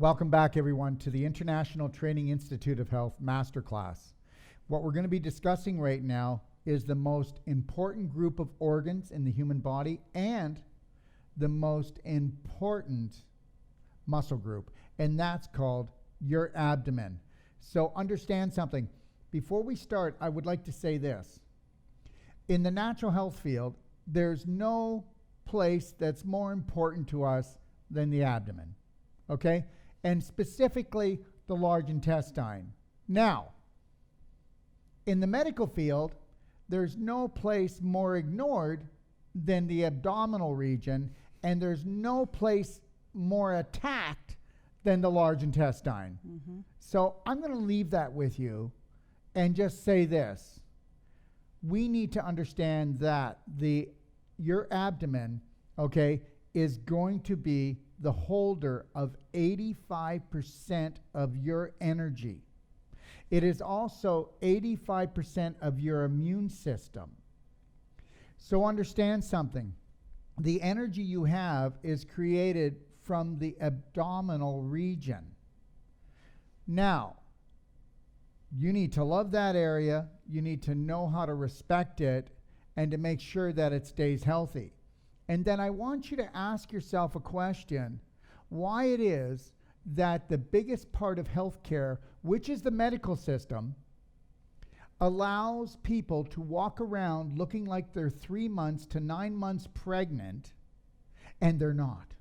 Welcome back, everyone, to the International Training Institute of Health Masterclass. What we're going to be discussing right now is the most important group of organs in the human body and the most important muscle group, and that's called your abdomen. So understand something. Before we start, I would like to say this. In the natural health field, there's no place that's more important to us than the abdomen, okay? And specifically, the large intestine. Now, in the medical field, there's no place more ignored than the abdominal region, and there's no place more attacked than the large intestine. Mm-hmm. So I'm going to leave that with you and just say this. We need to understand that your abdomen, okay, is going to be the holder of 85% of your energy. It is also 85% of your immune system. So understand something. The energy you have is created from the abdominal region. Now, you need to love that area. You need to know how to respect it and to make sure that it stays healthy. And then I want you to ask yourself a question, why it is that the biggest part of healthcare, which is the medical system, allows people to walk around looking like they're 3 months to 9 months pregnant, and they're not.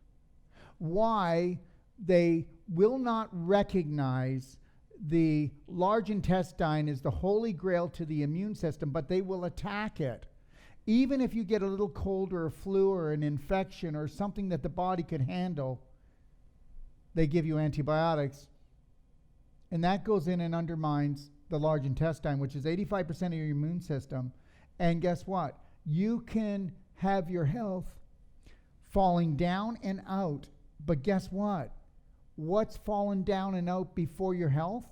Why they will not recognize the large intestine as the holy grail to the immune system, but they will attack it. Even if you get a little cold or a flu or an infection or something that the body could handle, they give you antibiotics. And that goes in and undermines the large intestine, which is 85% of your immune system. And guess what? You can have your health falling down and out. But guess what? What's fallen down and out before your health?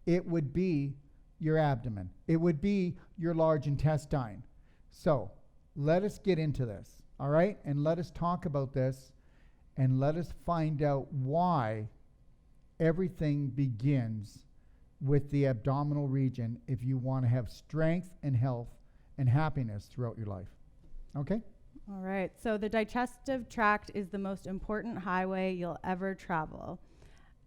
It would be your abdomen. It would be your large intestine. So let us get into this, all right? And let us talk about this, and let us find out why everything begins with the abdominal region if you want to have strength and health and happiness throughout your life. Okay? All right. So the digestive tract is the most important highway you'll ever travel.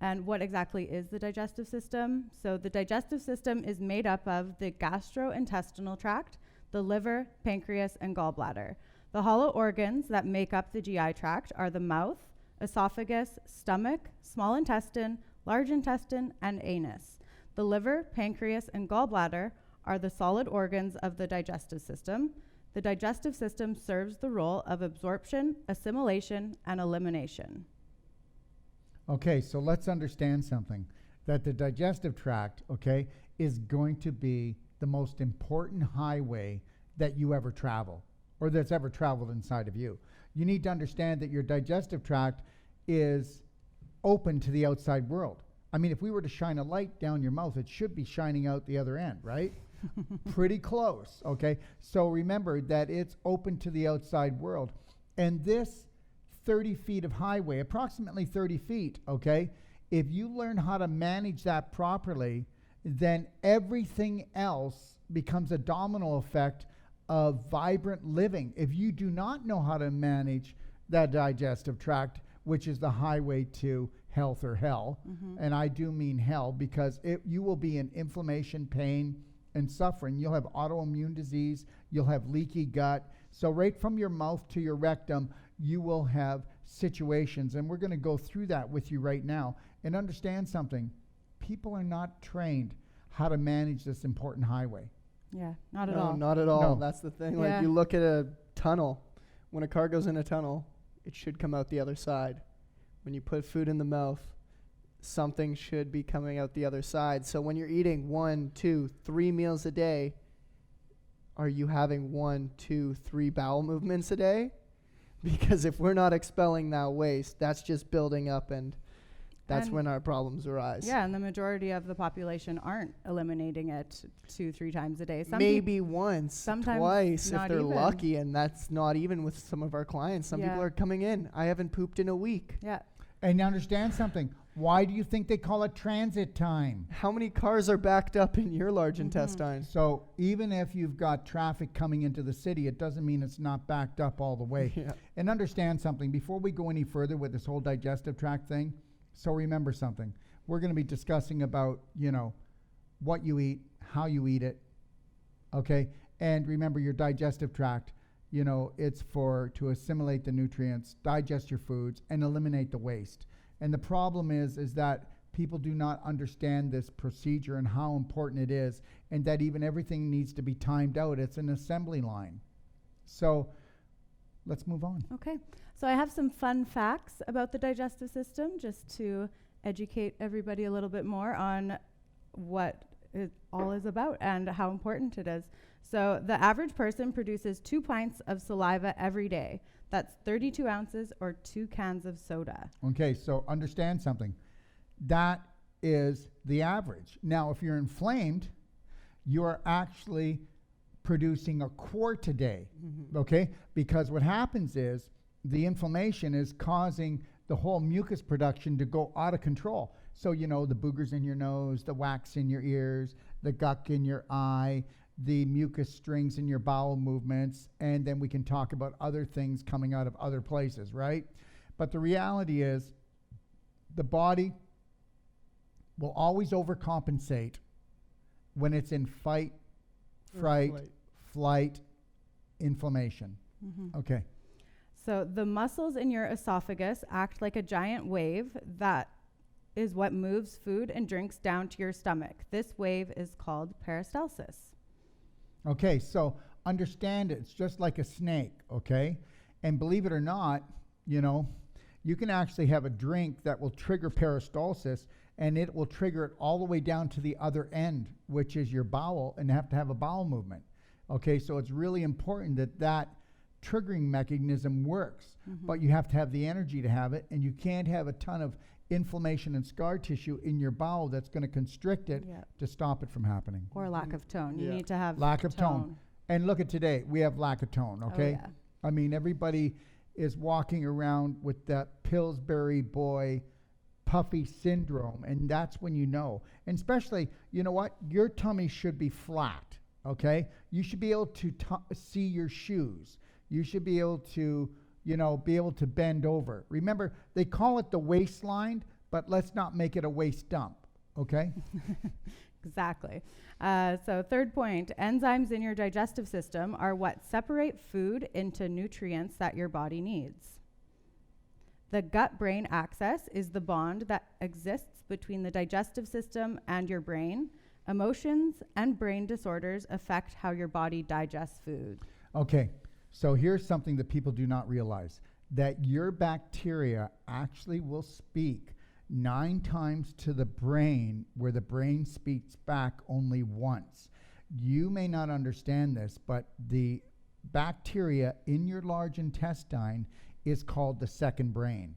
And what exactly is the digestive system? So the digestive system is made up of the gastrointestinal tract, the liver, pancreas, and gallbladder. The hollow organs that make up the GI tract are the mouth, esophagus, stomach, small intestine, large intestine, and anus. The liver, pancreas, and gallbladder are the solid organs of the digestive system. The digestive system serves the role of absorption, assimilation, and elimination. Okay, so let's understand something. That the digestive tract, okay, is going to be the most important highway that you ever travel, or that's ever traveled inside of you. You need to understand that your digestive tract is open to the outside world. I mean, if we were to shine a light down your mouth, it should be shining out the other end, right? Pretty close, okay? So remember that it's open to the outside world. And this 30 feet of highway, approximately 30 feet, okay? If you learn how to manage that properly, then everything else becomes a domino effect of vibrant living. If you do not know how to manage that digestive tract, which is the highway to health or hell, and I do mean hell because you will be in inflammation, pain, and suffering. You'll have autoimmune disease, you'll have leaky gut. So right from your mouth to your rectum, you will have situations, and we're going to go through that with you right now. And understand something, people are not trained how to manage this important highway. Yeah, not at all. Not at all. No. That's the thing. Yeah. Like you look at a tunnel. When a car goes in a tunnel, it should come out the other side. When you put food in the mouth, something should be coming out the other side. So when you're eating 1, 2, 3 meals a day, are you having 1, 2, 3 bowel movements a day? Because if we're not expelling that waste, that's just building up, and that's when our problems arise. Yeah, and the majority of the population aren't eliminating it 2-3 times a day. Maybe once, sometimes twice, if they're even. lucky, and that's not even with some of our clients. Some people are coming in, I haven't pooped in a week. Yeah. And understand something, Why do you think they call it transit time? How many cars are backed up in your large intestine? So even if you've got traffic coming into the city, it doesn't mean it's not backed up all the way. Yeah. And understand something, before we go any further with this whole digestive tract thing, so remember something. We're going to be discussing about, what you eat, how you eat it, okay? And remember your digestive tract, it's to assimilate the nutrients, digest your foods, and eliminate the waste. And the problem is that people do not understand this procedure and how important it is, and that even everything needs to be timed out. It's an assembly line. So let's move on. Okay. So I have some fun facts about the digestive system just to educate everybody a little bit more on what it all is about and how important it is. So the average person produces 2 pints of saliva every day. That's 32 ounces or 2 cans of soda. Okay, so understand something. That is the average. Now, if you're inflamed, you're actually producing a quart a day, okay? Because what happens is the inflammation is causing the whole mucus production to go out of control. So, the boogers in your nose, the wax in your ears, the guck in your eye, the mucus strings in your bowel movements, and then we can talk about other things coming out of other places, right? But the reality is the body will always overcompensate when it's in fight, fright, flight, inflammation. Okay. So the muscles in your esophagus act like a giant wave that is what moves food and drinks down to your stomach. This wave is called peristalsis. Okay, so understand it's just like a snake, okay? And believe it or not, you can actually have a drink that will trigger peristalsis, and it will trigger it all the way down to the other end, which is your bowel, and have to have a bowel movement. Okay, so it's really important that triggering mechanism works, but you have to have the energy to have it, and you can't have a ton of inflammation and scar tissue in your bowel that's going to constrict it to stop it from happening. Or lack of tone. You need to have lack of tone. And look at today, we have lack of tone, okay? Oh, yeah. I mean, everybody is walking around with that Pillsbury boy puffy syndrome, and that's when you know. And especially, you know what? Your tummy should be flat, okay? You should be able to see your shoes. You should be able to bend over. Remember, they call it the waistline, but let's not make it a waist dump, okay? Exactly. So third point, enzymes in your digestive system are what separate food into nutrients that your body needs. The gut-brain axis is the bond that exists between the digestive system and your brain. Emotions and brain disorders affect how your body digests food. Okay. So here's something that people do not realize, that your bacteria actually will speak 9 times to the brain, where the brain speaks back only once. You may not understand this, but the bacteria in your large intestine is called the second brain.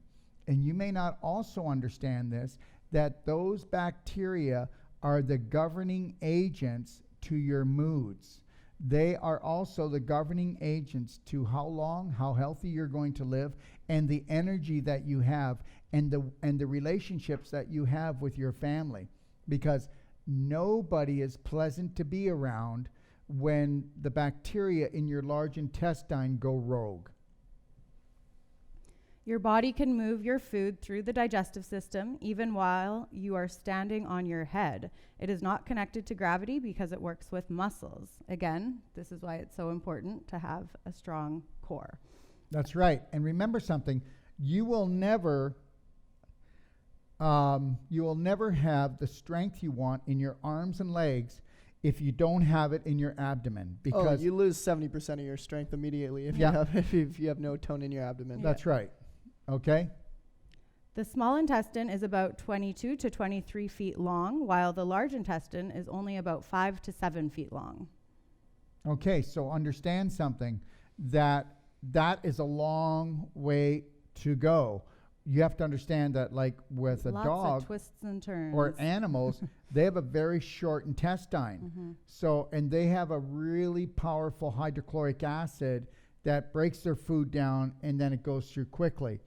And you may not also understand this, that those bacteria are the governing agents to your moods. They are also the governing agents to how long, how healthy you're going to live, and the energy that you have, and the relationships that you have with your family. Because nobody is pleasant to be around when the bacteria in your large intestine go rogue. Your body can move your food through the digestive system even while you are standing on your head. It is not connected to gravity because it works with muscles. Again, this is why it's so important to have a strong core. That's right. And remember something, you will never have the strength you want in your arms and legs if you don't have it in your abdomen. Because you lose 70% of your strength immediately if you have no tone in your abdomen. That's right. Okay. The small intestine is about 22 to 23 feet long, while the large intestine is only about 5 to 7 feet long. Okay, so understand something, that is a long way to go. You have to understand that, like with a Lots dog of twists and turns. or animals, they have a very short intestine. So, and they have a really powerful hydrochloric acid that breaks their food down, and then it goes through quickly.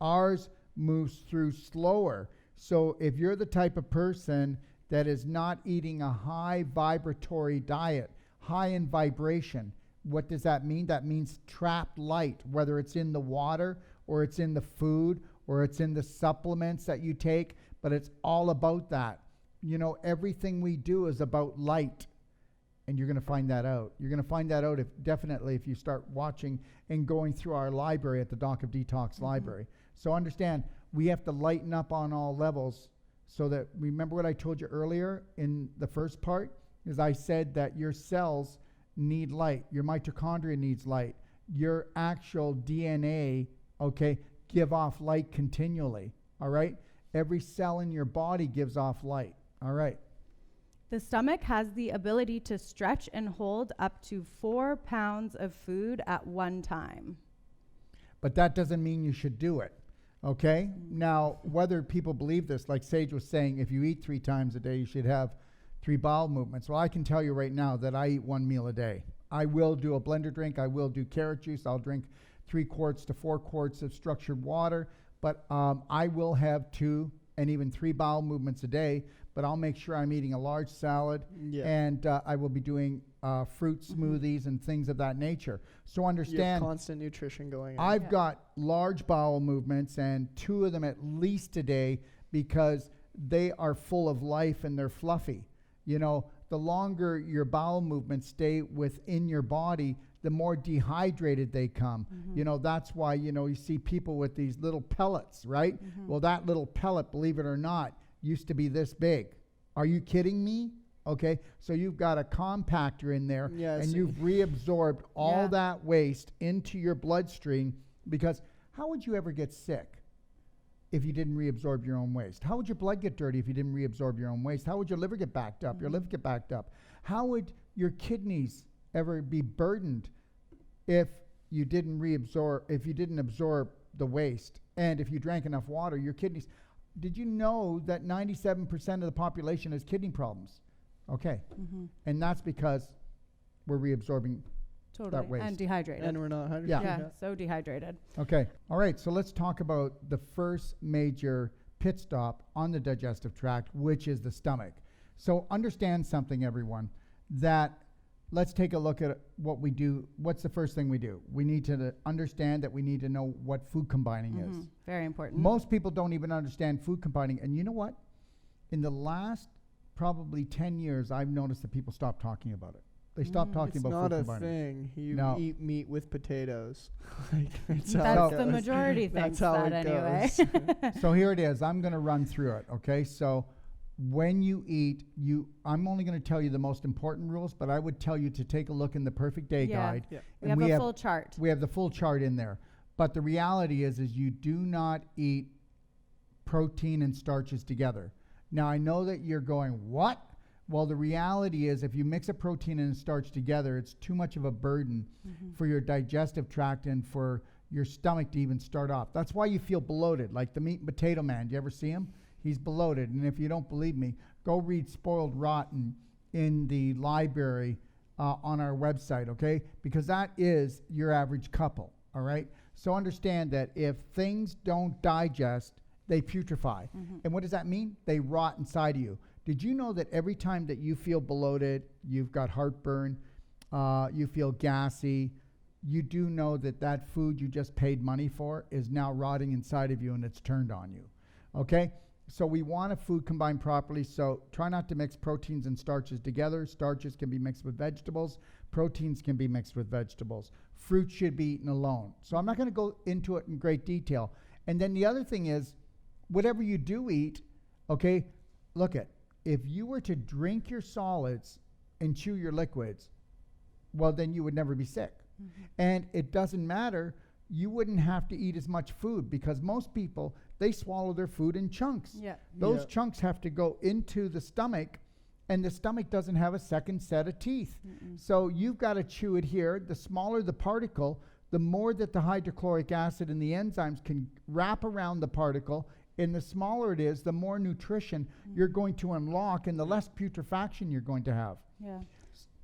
Ours moves through slower. So if you're the type of person that is not eating a high vibratory diet, high in vibration, what does that mean? That means trapped light, whether it's in the water or it's in the food or it's in the supplements that you take, but it's all about that. You know, everything we do is about light, and you're going to find that out. You're going to find that out definitely if you start watching and going through our library at the Doc of Detox library. So understand, we have to lighten up on all levels so that, remember what I told you earlier in the first part, is I said that your cells need light. Your mitochondria needs light. Your actual DNA, okay, give off light continually, all right? Every cell in your body gives off light, all right? The stomach has the ability to stretch and hold up to 4 pounds of food at one time. But that doesn't mean you should do it, okay? Now, whether people believe this, like Sage was saying, if you eat 3 times a day, you should have 3 bowel movements. Well, I can tell you right now that I eat 1 meal a day. I will do a blender drink. I will do carrot juice. I'll drink 3 quarts to 4 quarts of structured water. But I will have 2 and even 3 bowel movements a day. But I'll make sure I'm eating a large salad, and I will be doing fruit smoothies and things of that nature. So understand, you have constant nutrition going on. I've got large bowel movements, and 2 of them at least a day, because they are full of life and they're fluffy. You know, the longer your bowel movements stay within your body, the more dehydrated they come. You know, that's why, you know, you see people with these little pellets, right? Well, that little pellet, believe it or not, used to be this big. Are you kidding me? Okay, so you've got a compactor in there, and you've reabsorbed all that waste into your bloodstream, because how would you ever get sick if you didn't reabsorb your own waste? How would your blood get dirty if you didn't reabsorb your own waste? How would your liver get backed up? Your liver get backed up. How would your kidneys ever be burdened if you didn't absorb the waste? And if you drank enough water, your kidneys... Did you know that 97% of the population has kidney problems? Okay. And that's because we're reabsorbing that waste. And dehydrated. And we're not hydrated. Yeah, so dehydrated. Okay. All right. So let's talk about the first major pit stop on the digestive tract, which is the stomach. So understand something, everyone, that let's take a look at what we do. What's the first thing we do? We need to understand that we need to know what food combining is. Very important. Most people don't even understand food combining. And you know what? In the last probably 10 years, I've noticed that people stop talking about it. They stop talking about food combining. It's not a thing. You eat meat with potatoes. That's the majority thinks that anyway. So here it is. I'm going to run through it, okay? So when you eat, I'm only going to tell you the most important rules, but I would tell you to take a look in the Perfect Day Guide. And we have a full chart. We have the full chart in there. But the reality is you do not eat protein and starches together. Now, I know that you're going, what? Well, the reality is if you mix a protein and a starch together, it's too much of a burden for your digestive tract and for your stomach to even start off. That's why you feel bloated, like the meat and potato man. Do you ever see him? He's bloated. And if you don't believe me, go read Spoiled Rotten in the library on our website, okay? Because that is your average couple, all right? So understand that if things don't digest, they putrefy. And what does that mean? They rot inside of you. Did you know that every time that you feel bloated, you've got heartburn, you feel gassy, you do know that that food you just paid money for is now rotting inside of you and it's turned on you, okay? So we want a food combined properly, so try not to mix proteins and starches together. Starches can be mixed with vegetables. Proteins can be mixed with vegetables. Fruit should be eaten alone. So I'm not going to go into it in great detail. And then the other thing is, whatever you do eat, okay, look at, if you were to drink your solids and chew your liquids, well, then you would never be sick. And it doesn't matter, you wouldn't have to eat as much food, because most people, they swallow their food in chunks. Those chunks have to go into the stomach, and the stomach doesn't have a second set of teeth. So you've got to chew it here. The smaller the particle, the more that the hydrochloric acid and the enzymes can wrap around the particle, and the smaller it is, the more nutrition you're going to unlock and the less putrefaction you're going to have.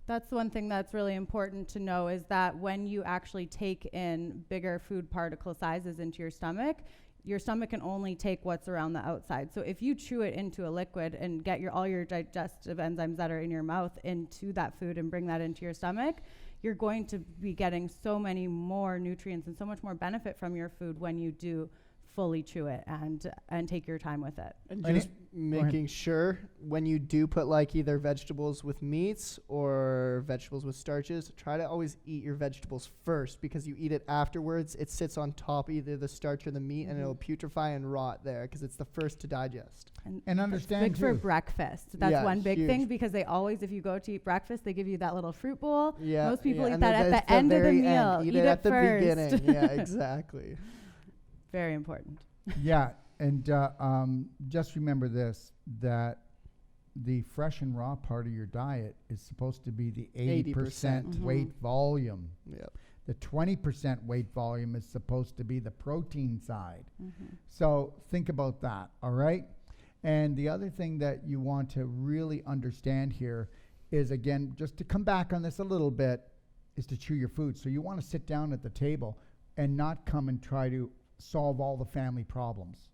That's one thing that's really important to know, is that when you actually take in bigger food particle sizes into your stomach, your stomach can only take what's around the outside. So if you chew it into a liquid and get all your digestive enzymes that are in your mouth into that food and bring that into your stomach, you're going to be getting so many more nutrients and so much more benefit from your food when you do fully chew it and take your time with it. And just making sure when you do put like either vegetables with meats or vegetables with starches, try to always eat your vegetables first, because you eat it afterwards. It sits on top of either the starch or the meat, and it'll putrefy and rot there because it's the first to digest. And understand big for breakfast. That's one big huge. thing, because they always, if you go to eat breakfast, they give you that little fruit bowl. Yeah, most people eat and that at the end of the meal. Eat it at the first. beginning. Yeah, exactly. Very important. Yeah, and just remember this, that the fresh and raw part of your diet is supposed to be the 80% weight volume. Yep. The 20% weight volume is supposed to be the protein side. So think about that, all right? And the other thing that you want to really understand here is, again, just to come back on this a little bit, is to chew your food. So you want to sit down at the table and not come and try to solve all the family problems,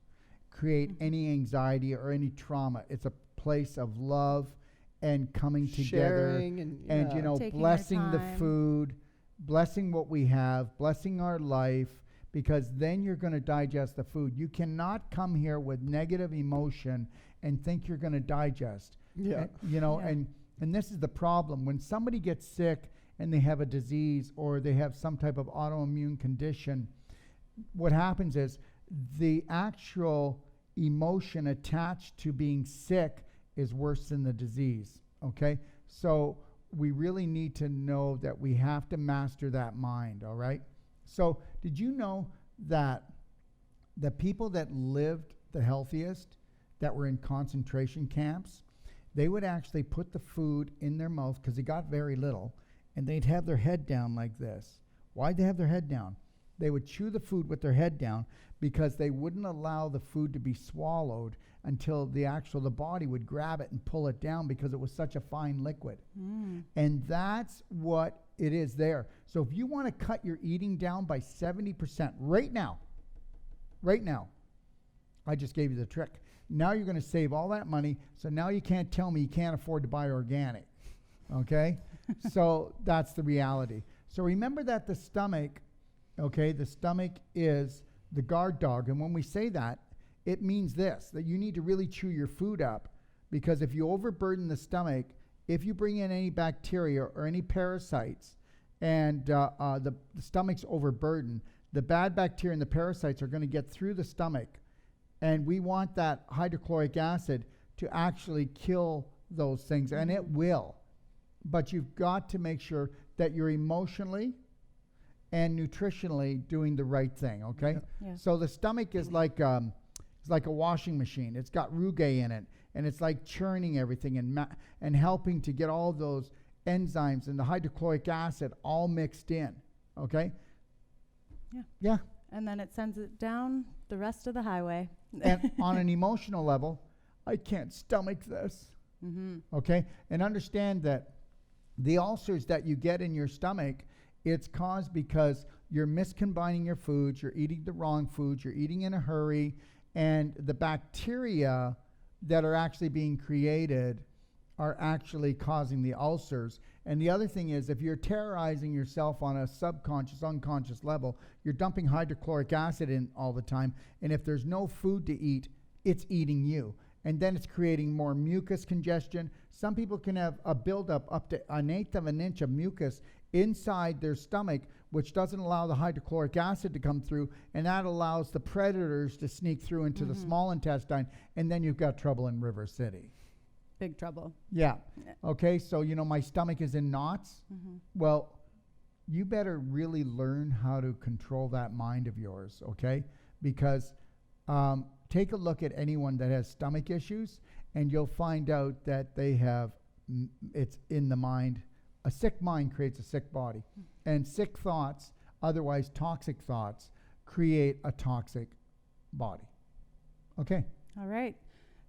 create any anxiety or any trauma. It's a place of love and coming together, and you know, blessing the food, blessing what we have, blessing our life, because then you're going to digest the food. You cannot come here with negative emotion and think you're going to digest. You know, and this is the problem. When somebody gets sick and they have a disease or they have some type of autoimmune condition, what happens is the actual emotion attached to being sick is worse than the disease, okay? So we really need to know that we have to master that mind, all right? So did you know that the people that lived the healthiest, that were in concentration camps, they would actually put the food in their mouth, because they got very little, and they'd have their head down like this. Why'd they have their head down? They would chew the food with their head down because they wouldn't allow the food to be swallowed until the body would grab it and pull it down, because it was such a fine liquid. And that's what it is there. So if you want to cut your eating down by 70% right now, I just gave you the trick. Now you're going to save all that money, so now you can't tell me you can't afford to buy organic, okay? So that's the reality. So remember that the stomach is the guard dog. And when we say that, it means this, that you need to really chew your food up, because if you overburden the stomach, if you bring in any bacteria or any parasites, and the stomach's overburdened, the bad bacteria and the parasites are going to get through the stomach. And we want that hydrochloric acid to actually kill those things, and it will. But you've got to make sure that you're emotionally and nutritionally doing the right thing, okay? Yeah. So the stomach is like a washing machine. It's got Rugae in it, and it's like churning everything and helping to get all those enzymes and the hydrochloric acid all mixed in, okay? Yeah. And then it sends it down the rest of the highway. And on an emotional level, I can't stomach this, okay? And understand that the ulcers that you get in your stomach, it's caused because you're miscombining your foods, you're eating the wrong foods, you're eating in a hurry, and the bacteria that are actually being created are actually causing the ulcers. And the other thing is, if you're terrorizing yourself on a subconscious, unconscious level, you're dumping hydrochloric acid in all the time, and if there's no food to eat, it's eating you. And then it's creating more mucus congestion. Some people can have a buildup up to 1/8 of an inch of mucus inside their stomach, which doesn't allow the hydrochloric acid to come through, and that allows the predators to sneak through into the small intestine, and then you've got trouble in River City. Big trouble. Yeah. Okay, so, you know, my stomach is in knots. Well, you better really learn how to control that mind of yours, okay? Because take a look at anyone that has stomach issues, and you'll find out that they have, it's in the mind. A sick mind creates a sick body. And sick thoughts, otherwise toxic thoughts, create a toxic body. Okay. All right.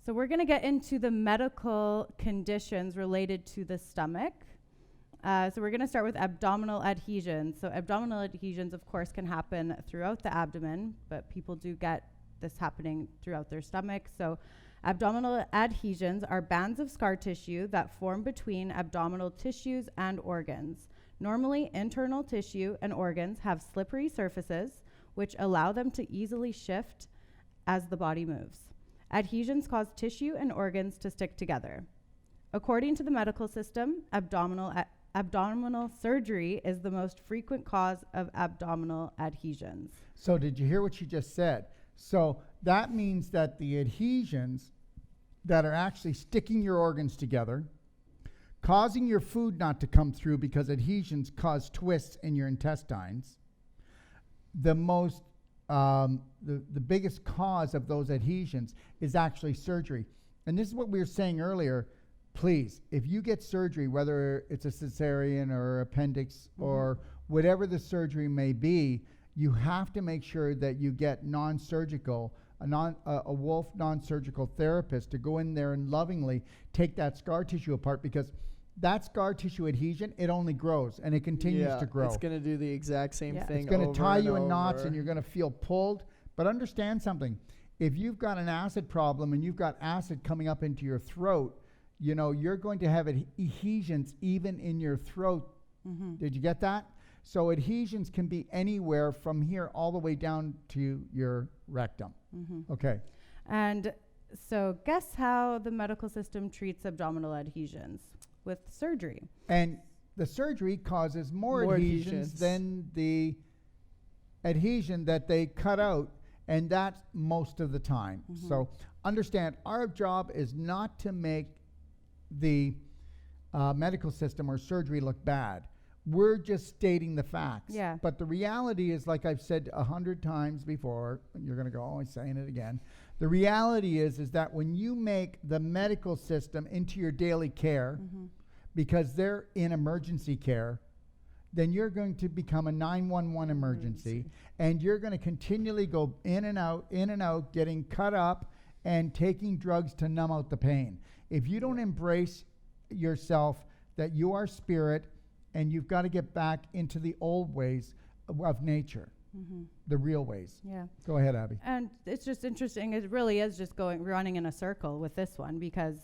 So we're going to get into the medical conditions related to the stomach. So we're going to start with abdominal adhesions. So abdominal adhesions, of course, can happen throughout the abdomen, but people do get this happening throughout their stomach. So abdominal adhesions are bands of scar tissue that form between abdominal tissues and organs. Normally, internal tissue and organs have slippery surfaces, which allow them to easily shift as the body moves. Adhesions cause tissue and organs to stick together. According to the medical system, abdominal surgery is the most frequent cause of abdominal adhesions. So did you hear what she just said? So that means that the adhesions that are actually sticking your organs together, causing your food not to come through because adhesions cause twists in your intestines, the biggest cause of those adhesions is actually surgery. And this is what we were saying earlier. Please, if you get surgery, whether it's a cesarean or appendix or whatever the surgery may be, you have to make sure that you get non-surgical, a Wolfe Non-Surgical therapist to go in there and lovingly take that scar tissue apart, because that scar tissue adhesion, it only grows and it continues to grow. It's going to do the exact same thing. It's going to tie you in knots and you're going to feel pulled. But understand something. If you've got an acid problem and you've got acid coming up into your throat, you know, you're going to have adhesions even in your throat. Did you get that? So adhesions can be anywhere from here all the way down to your rectum. Okay. And so guess how the medical system treats abdominal adhesions? With surgery. And the surgery causes more adhesions than the adhesion that they cut out, and that's most of the time. So understand, our job is not to make the medical system or surgery look bad. We're just stating the facts. Yeah. But the reality is, like I've said 100 times before, and you're going to go, oh, I'm saying it again. The reality is that when you make the medical system into your daily care, because they're in emergency care, then you're going to become a 911 emergency, and you're going to continually go in and out, getting cut up and taking drugs to numb out the pain. If you don't embrace yourself, that you are spirit, and you've got to get back into the old ways of nature, the real ways. Yeah. Go ahead, Abby. And it's just interesting. It really is just running in a circle with this one, because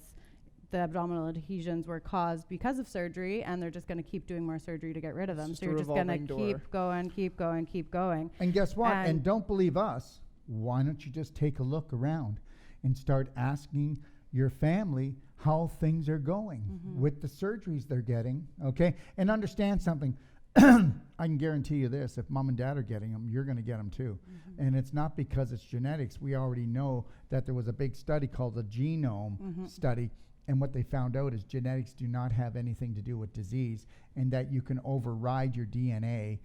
the abdominal adhesions were caused because of surgery, and they're just going to keep doing more surgery to get rid of them. So you're just going to keep going. And guess what? And don't believe us. Why don't you just take a look around and start asking your family how things are going with the surgeries they're getting, okay? And understand something. I can guarantee you this: if mom and dad are getting them, you're going to get them too. And it's not because it's genetics. We already know that there was a big study called the genome study, and what they found out is genetics do not have anything to do with disease, and that you can override your DNA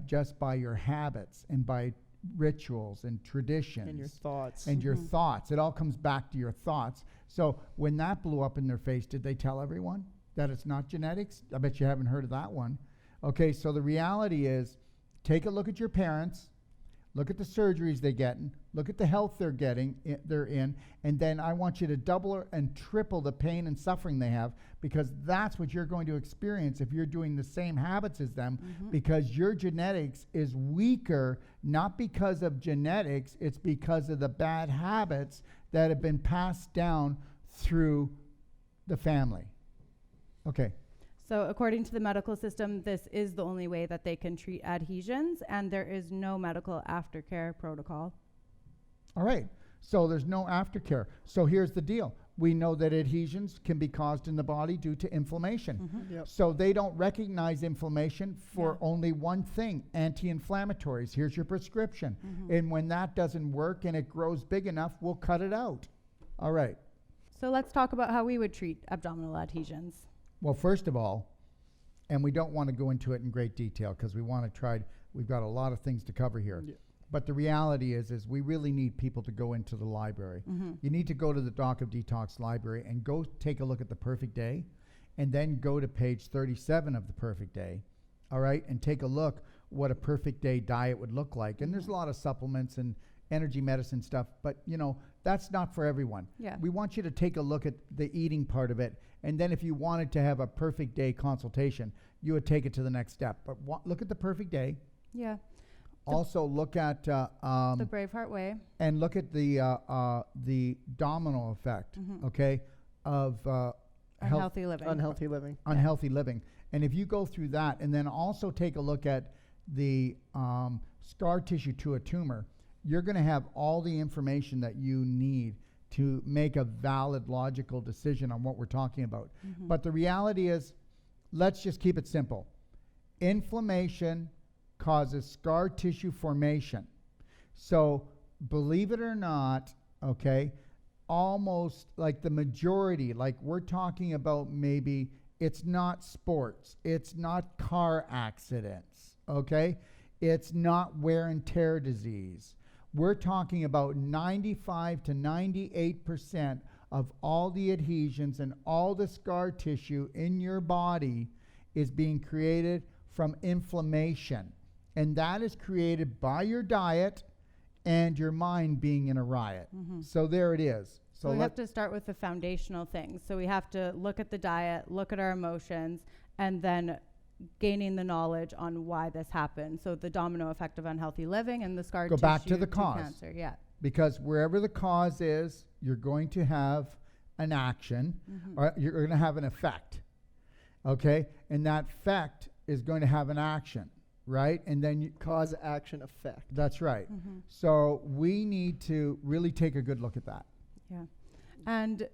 just by your habits and by rituals and traditions. And your thoughts. And your thoughts. It all comes back to your thoughts. So when that blew up in their face, did they tell everyone that it's not genetics? I bet you haven't heard of that one. Okay, so the reality is, take a look at your parents, look at the surgeries they're getting, look at the health they're in, and then I want you to double and triple the pain and suffering they have, because that's what you're going to experience if you're doing the same habits as them, because your genetics is weaker, not because of genetics, it's because of the bad habits that have been passed down through the family. Okay. So according to the medical system, this is the only way that they can treat adhesions, and there is no medical aftercare protocol. All right. So there's no aftercare. So here's the deal. We know that adhesions can be caused in the body due to inflammation. So they don't recognize inflammation for only one thing: anti-inflammatories. Here's your prescription. And when that doesn't work and it grows big enough, we'll cut it out. All right. So let's talk about how we would treat abdominal adhesions. Well, first of all, and we don't want to go into it in great detail because we want to try, we've got a lot of things to cover here. But the reality is we really need people to go into the library. You need to go to the Doc of Detox library and go take a look at the perfect day, and then go to page 37 of the perfect day, all right, and take a look what a perfect day diet would look like. And there's a lot of supplements and energy medicine stuff, but you know, that's not for everyone. We want you to take a look at the eating part of it, and then if you wanted to have a perfect day consultation, you would take it to the next step. But look at the perfect day. Also look at The Braveheart Way. and look at the domino effect, okay, of Unhealthy living. Unhealthy living. unhealthy living. And if you go through that, and then also take a look at the scar tissue to a tumor, you're going to have all the information that you need to make a valid, logical decision on what we're talking about. But the reality is, let's just keep it simple. Inflammation causes scar tissue formation. So believe it or not, okay, almost like the majority, like we're talking about, maybe it's not sports, it's not car accidents, okay? It's not wear and tear disease. We're talking about 95 to 98% of all the adhesions and all the scar tissue in your body is being created from inflammation. And that is created by your diet and your mind being in a riot. So there it is. So we have to start with the foundational things. So we have to look at the diet, look at our emotions, and then gaining the knowledge on why this happened. So the domino effect of unhealthy living and the scar tissue. Go back to the cause. Cancer, yeah. Because wherever the cause is, you're going to have an action, or you're going to have an effect, okay? And that effect is going to have an action, right? And then you Cause, action, effect. That's right. So we need to really take a good look at that. Yeah. And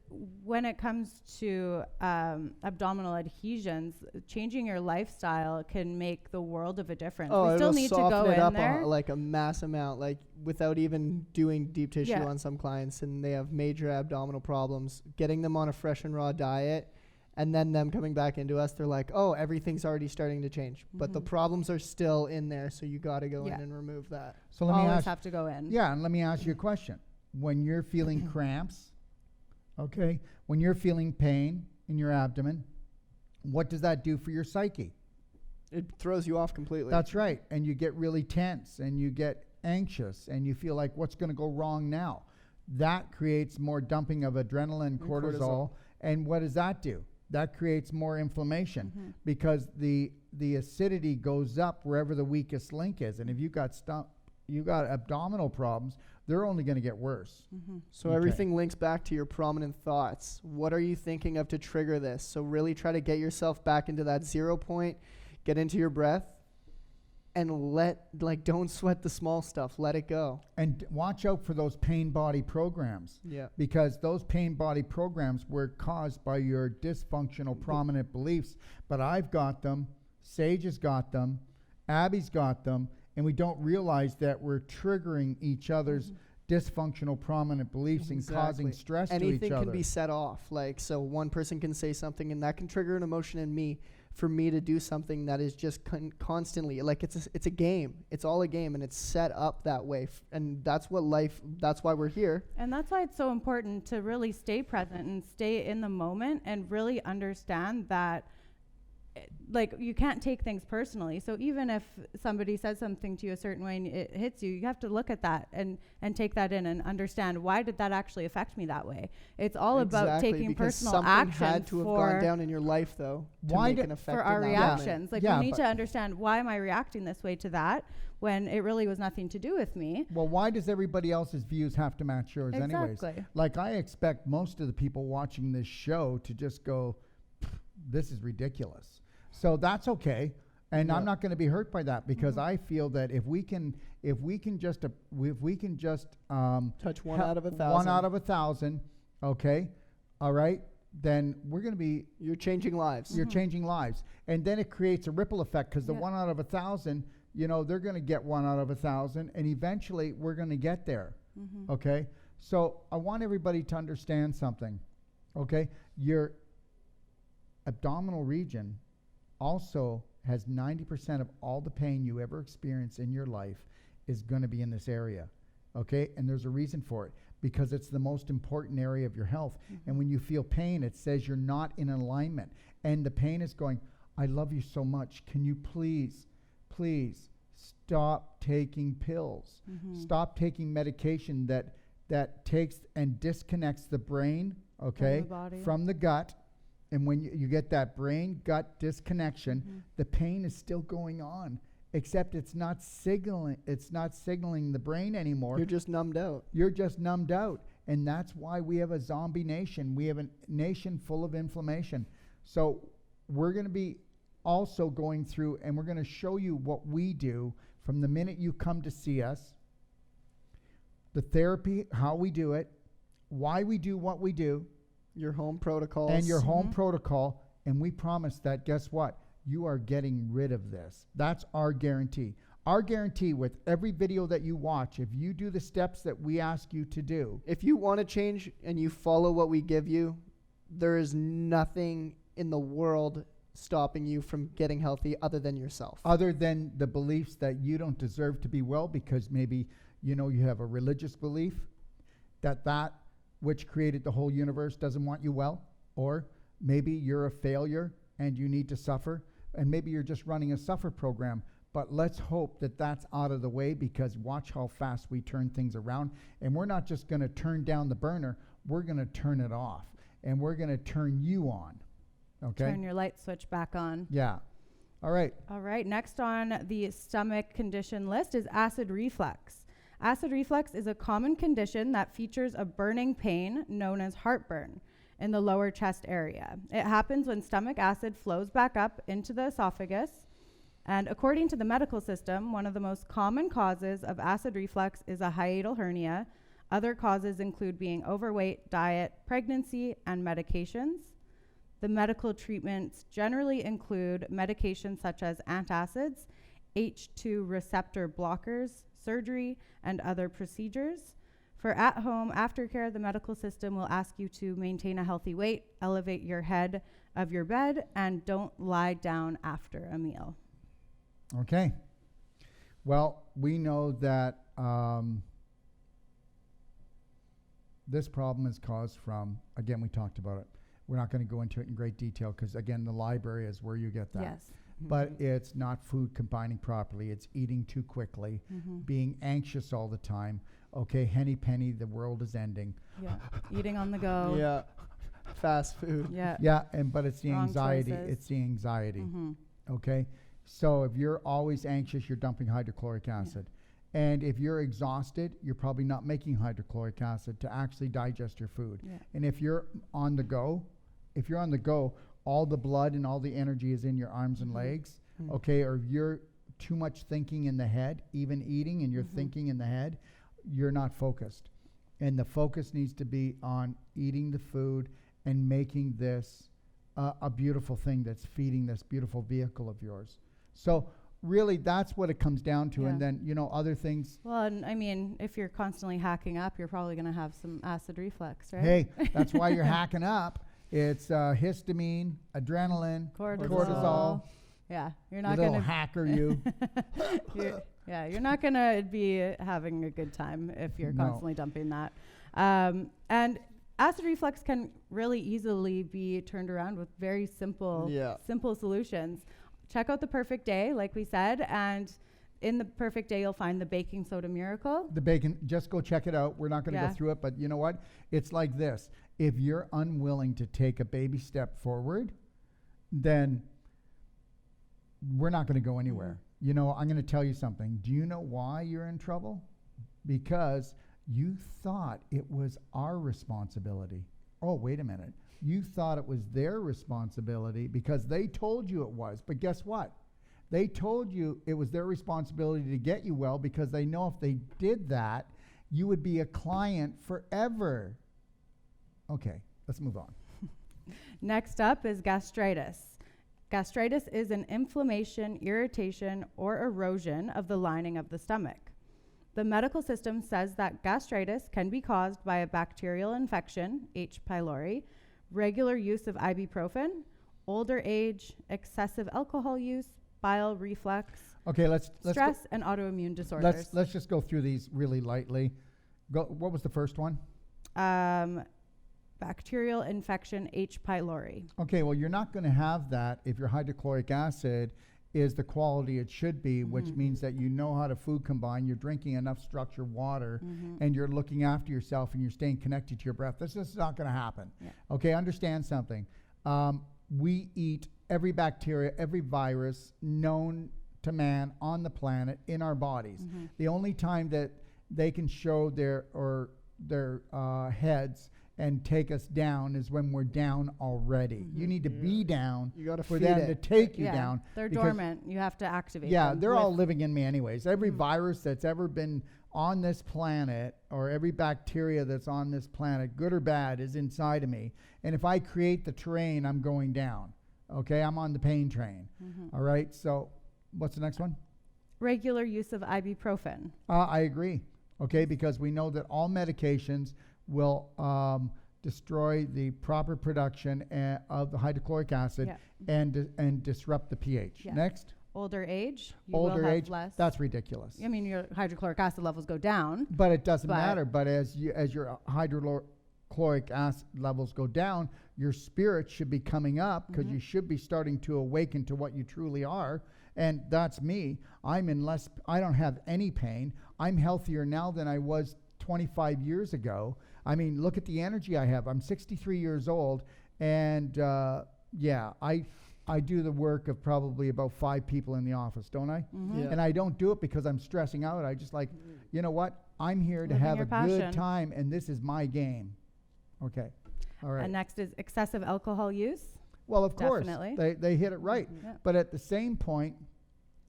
when it comes to abdominal adhesions, changing your lifestyle can make the world of a difference. Oh, we still it'll need to soften go it in up there. like a mass amount, like without even doing deep tissue Yeah. on some clients, and they have major abdominal problems. Getting them on a fresh and raw diet, and then them coming back into us, they're like, oh, everything's already starting to change. But the problems are still in there, so you got to go in and remove that. So let me Always ask, have to go in. yeah, and let me ask you a question. When you're feeling cramps, okay, when you're feeling pain in your abdomen, what does that do for your psyche? It throws you off completely. That's right. And you get really tense and you get anxious and you feel like, what's going to go wrong now? That creates more dumping of adrenaline, cortisol. And what does that do? That creates more inflammation because the acidity goes up wherever the weakest link is. And if you've got abdominal problems, they're only going to get worse. So everything links back to your prominent thoughts. What are you thinking of to trigger this? So really try to get yourself back into that 0 point, get into your breath, and don't sweat the small stuff. Let it go. And watch out for those pain body programs. Yeah. Because those pain body programs were caused by your dysfunctional prominent beliefs. But I've got them, Sage has got them, Abby's got them, and we don't realize that we're triggering each other's dysfunctional prominent beliefs and causing stress to each Anything other. can be set off. So one person can say something, and that can trigger an emotion in me for me to do something that is just constantly, it's a game. It's all a game, and it's set up that way. And that's why we're here. And that's why it's so important to really stay present and stay in the moment and really understand that you can't take things personally. So even if somebody says something to you a certain way and it hits you, you have to look at that and take that in and understand, why did that actually affect me that way? It's all about taking personal action. Something had to have gone down in your life, though, to make an effect for our in that reactions. moment. We need to understand, why am I reacting this way to that when it really was nothing to do with me? Well, why does everybody else's views have to match yours anyways? Like, I expect most of the people watching this show to just go, this is ridiculous. So that's okay, and I'm not going to be hurt by that, because I feel that if we can just touch one out of 1,000. 1 out of 1,000, okay, all right, then we're going to be. You're changing lives. You're changing lives, and then it creates a ripple effect, because the 1 out of 1,000, they're going to get 1 out of 1,000, and eventually we're going to get there. Okay, so I want everybody to understand something. Okay, your abdominal region also has 90% of all the pain you ever experience in your life is going to be in this area, okay? And there's a reason for it, because it's the most important area of your health. And when you feel pain, it says you're not in alignment. And the pain is going, I love you so much. Can you please stop taking pills? Stop taking medication that takes and disconnects the brain, okay, from the gut. And when you get that brain-gut disconnection, the pain is still going on. except it's not signaling the brain anymore. You're just numbed out. You're just numbed out. And that's why we have a zombie nation. We have a nation full of inflammation. So we're going to be also going through, and we're going to show you what we do from the minute you come to see us, the therapy, how we do it, why we do what we do, Your home protocols. and your home protocol. And we promise that, guess what? You are getting rid of this. That's our guarantee. Our guarantee with every video that you watch, if you do the steps that we ask you to do. If you want to change and you follow what we give you, there is nothing in the world stopping you from getting healthy other than yourself. Other than the beliefs that you don't deserve to be well because maybe, you know, you have a religious belief that which created the whole universe doesn't want you well, or maybe you're a failure and you need to suffer, and maybe you're just running a suffer program. But let's hope that that's out of the way, because watch how fast we turn things around. And we're not just going to turn down the burner, we're going to turn it off, and we're going to turn you on. Okay? Turn your light switch back on. Yeah. All right. All right, next on the stomach condition list is acid reflux. Acid reflux is a common condition that features a burning pain known as heartburn in the lower chest area. It happens when stomach acid flows back up into the esophagus. And according to the medical system, one of the most common causes of acid reflux is a hiatal hernia. Other causes include being overweight, diet, pregnancy, and medications. The medical treatments generally include medications such as antacids, H2 receptor blockers, surgery, and other procedures. For at-home aftercare, the medical system will ask you to maintain a healthy weight, elevate your head of your bed, and don't lie down after a meal. Okay. Well, we know that this problem is caused from, again, we talked about it. We're not going to go into it in great detail because, again, the library is where you get that. Yes. But it's not food combining properly. It's eating too quickly, being anxious all the time. Okay, henny penny, the world is ending. Yeah. Eating on the go. Yeah. Fast food. Yeah. Yeah, but it's the Wrong anxiety. choices. It's the anxiety. Mm-hmm. Okay? So if you're always anxious, you're dumping hydrochloric acid. And if you're exhausted, you're probably not making hydrochloric acid to actually digest your food. Yeah. And if you're on the go, all the blood and all the energy is in your arms and legs, okay? Or if you're too much thinking in the head, even eating, and you're thinking in the head, you're not focused. And the focus needs to be on eating the food and making this a beautiful thing that's feeding this beautiful vehicle of yours. So really, that's what it comes down to. Yeah. And then, you know, other things. Well, and I mean, if you're constantly hacking up, you're probably going to have some acid reflux, right? Hey, that's why you're hacking up. It's histamine, adrenaline, cortisol. Yeah, you're You not little going to hacker, you. you're not going to be having a good time if you're No. constantly dumping that. And acid reflux can really easily be turned around with very simple solutions. Check out The Perfect Day, like we said, and in The Perfect Day, you'll find the baking soda miracle. The bacon, just go check it out. We're not going to Yeah. go through it, but you know what? It's like this. If you're unwilling to take a baby step forward, then we're not going to go anywhere. You know, I'm going to tell you something. Do you know why you're in trouble? Because you thought it was our responsibility. Oh, wait a minute. You thought it was their responsibility because they told you it was. But guess what? They told you it was their responsibility to get you well because they know if they did that, you would be a client forever. Okay, let's move on. Next up is gastritis. Gastritis is an inflammation, irritation, or erosion of the lining of the stomach. The medical system says that gastritis can be caused by a bacterial infection, H. pylori, regular use of ibuprofen, older age, excessive alcohol use, bile reflux, Okay, let's stress, and autoimmune disorders. let's just go through these really lightly. What was the first one? Bacterial infection, H. pylori. Okay, well, you're not going to have that if your hydrochloric acid is the quality it should be, which means that you know how to food combine, you're drinking enough structured water, and you're looking after yourself and you're staying connected to your breath. This is not going to happen. Yeah. Okay, understand something. We eat every bacteria, every virus known to man on the planet in our bodies. Mm-hmm. The only time that they can show their heads and take us down is when we're down already. Mm-hmm. You need to be down You got to for feed them it. to take you Yeah, down. they're because- dormant. You have to activate Yeah, them they're all with- living in me anyways. Every Mhm. virus that's ever been on this planet, or every bacteria that's on this planet, good or bad, is inside of me. And if I create the terrain, I'm going down. Okay, I'm on the pain train. Mhm. All right, so what's the next one? Regular use of ibuprofen. I agree. Okay, because we know that all medications will destroy the proper production of the hydrochloric acid Yeah. and disrupt the pH. Yeah. Next, Older age, you older will have age. less. That's ridiculous. I mean, your hydrochloric acid levels go down. But it doesn't But- matter. But as your hydrochloric acid levels go down, your spirit should be coming up because Mhm. you should be starting to awaken to what you truly are. And that's me. I don't have any pain. I'm healthier now than I was 25 years ago. I mean, look at the energy I have. I'm 63 years old, and I do the work of probably about 5 people in the office, don't I? Mhm. Yeah. And I don't do it because I'm stressing out. I just like, you know what? I'm here to Living have your a passion. good time, and this is my game. Okay. All right. And next is excessive alcohol use. Well, of course, Definitely. they hit it right. Yeah. But at the same point,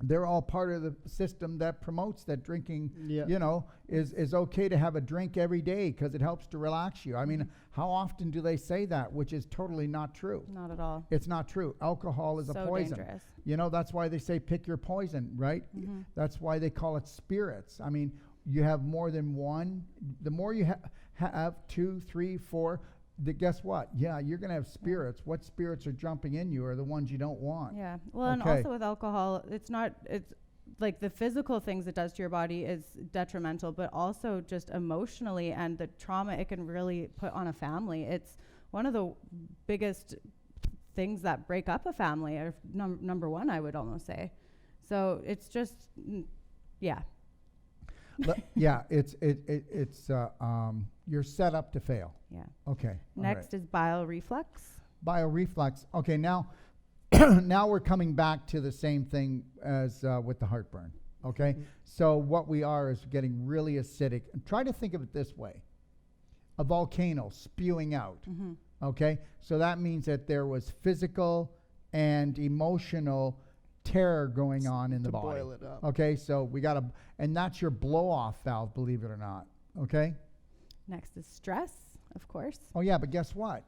they're all part of the system that promotes that drinking, Yeah. you know, is okay to have a drink every day because it helps to relax you. I mean, how often do they say that, which is totally not true? Not at all. It's not true. Alcohol is a So poison. dangerous. You know, that's why they say pick your poison, right? Mhm. That's why they call it spirits. I mean, you have more than one. The more you have 2, 3, 4, guess what? Yeah, you're going to have spirits. What spirits are jumping in you are the ones you don't want. Yeah. Well, and Okay. also with alcohol, it's like the physical things it does to your body is detrimental, but also just emotionally and the trauma it can really put on a family. It's one of the biggest things that break up a family, or number one, I would almost say. So it's just, yeah. Yeah, it's you're set up to fail. Yeah. Okay. all Next is bile reflux. right. Bioreflux. Okay, now now we're coming back to the same thing as with the heartburn. Okay, so what we are is getting really acidic. And try to think of it this way: a volcano spewing out. Mm-hmm. Okay, so that means that there was physical and emotional terror going on in the to body. boil it up. Okay, so we got to, and that's your blow-off valve, believe it or not. Okay. Next is stress, of course. Oh yeah, but guess what?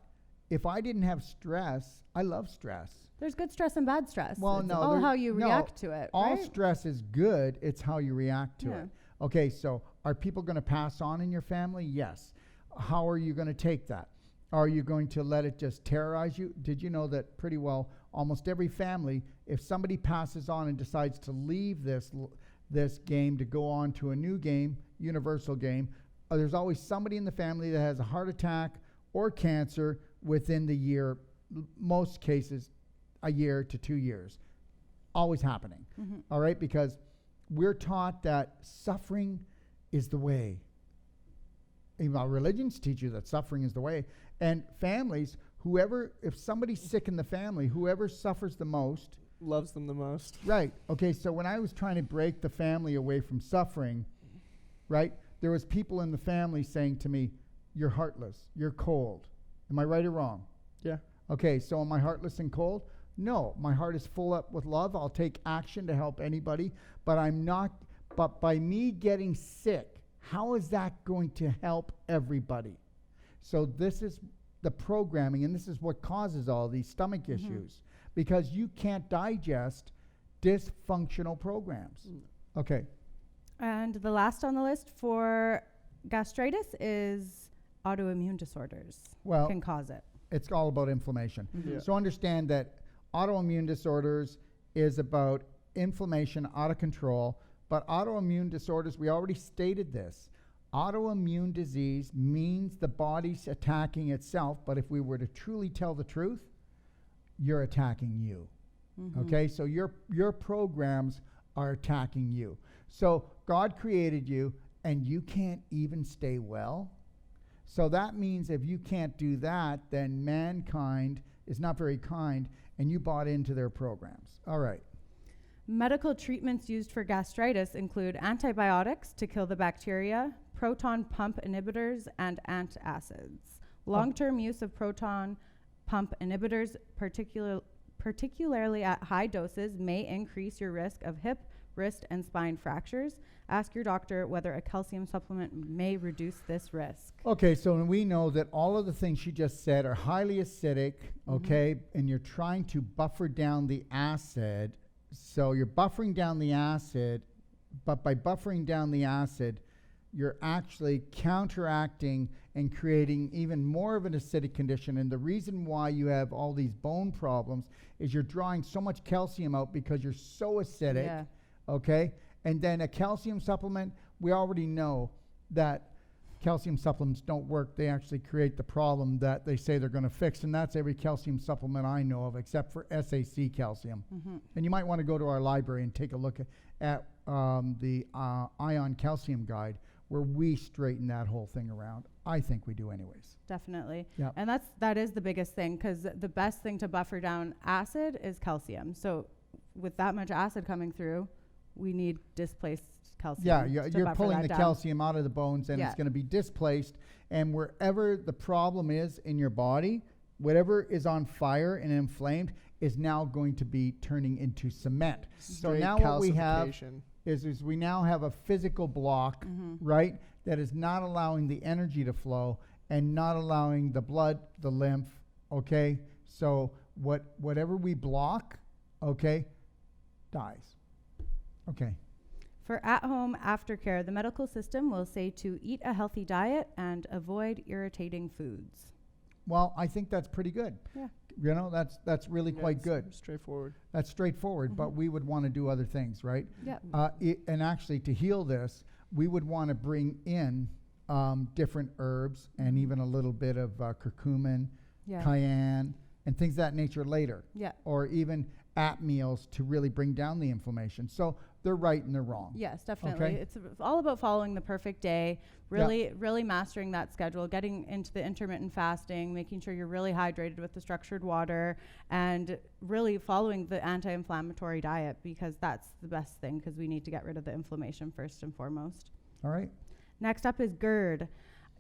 If I didn't have stress, I love stress. There's good stress and bad stress. Well, It's no, all there- how you no, react to it, All right? stress is good. It's how you react to Yeah. it. Okay, so are people going to pass on in your family? Yes. How are you going to take that? Are you going to let it just terrorize you? Did you know that pretty well almost every family, if somebody passes on and decides to leave this game to go on to a new game, universal game, there's always somebody in the family that has a heart attack or cancer within the year, most cases a year to 2 years. Always happening. Mhm. All right, because we're taught that suffering is the way. Even our religions teach you that suffering is the way. And families, if somebody's sick in the family, whoever suffers the most, Loves them the most. right. Okay, so when I was trying to break the family away from suffering, right, there was people in the family saying to me, you're heartless, you're cold. Am I right or wrong? Yeah. Okay, so am I heartless and cold? No, my heart is full up with love. I'll take action to help anybody, but but by me getting sick, how is that going to help everybody? So this is the programming, and this is what causes all these stomach issues, because you can't digest dysfunctional programs. Okay. And the last on the list for gastritis is autoimmune disorders. Well, Can cause it. it's all about inflammation. Yeah. So understand that autoimmune disorders is about inflammation out of control, but autoimmune disorders, we already stated this. Autoimmune disease means the body's attacking itself, but if we were to truly tell the truth, you're attacking you. Okay, so your programs are attacking you. So God created you, and you can't even stay well. So that means if you can't do that, then mankind is not very kind, and you bought into their programs. All right. Medical treatments used for gastritis include antibiotics to kill the bacteria, proton pump inhibitors, and antacids. Long-term use of proton pump inhibitors, particularly at high doses, may increase your risk of hip, wrist, and spine fractures. Ask your doctor whether a calcium supplement may reduce this risk. Okay, so we know that all of the things she just said are highly acidic, okay, and you're trying to buffer down the acid. So you're buffering down the acid, but by buffering down the acid, you're actually counteracting and creating even more of an acidic condition. And the reason why you have all these bone problems is you're drawing so much calcium out because you're so acidic. Yeah. Okay, and then a calcium supplement, we already know that calcium supplements don't work. They actually create the problem that they say they're going to fix, and that's every calcium supplement I know of except for SAC calcium. And you might want to go to our library and take a look at the Ion Calcium Guide, where we straighten that whole thing around. I think we do anyways. Definitely. Yep. And that is the biggest thing, because the best thing to buffer down acid is calcium. So with that much acid coming through, we need displaced calcium. Yeah, you're pulling the calcium out of the bones, and it's going to be displaced. And wherever the problem is in your body, whatever is on fire and inflamed is now going to be turning into cement. So now what we have is we now have a physical block, right, that is not allowing the energy to flow and not allowing the blood, the lymph, okay? So whatever we block, okay, dies. Okay. For at-home aftercare, the medical system will say to eat a healthy diet and avoid irritating foods. Well, I think that's pretty good. Yeah. You know, that's really quite good. Straightforward. That's straightforward, but we would want to do other things, right? Yeah. And actually, to heal this, we would want to bring in different herbs and even a little bit of curcumin, cayenne, and things of that nature later. Yeah. Or even at meals to really bring down the inflammation. So they're right and they're wrong. Yes, definitely. Okay. It's all about following the perfect day, really mastering that schedule, getting into the intermittent fasting, making sure you're really hydrated with the structured water, and really following the anti-inflammatory diet, because that's the best thing, because we need to get rid of the inflammation first and foremost. All right. Next up is GERD.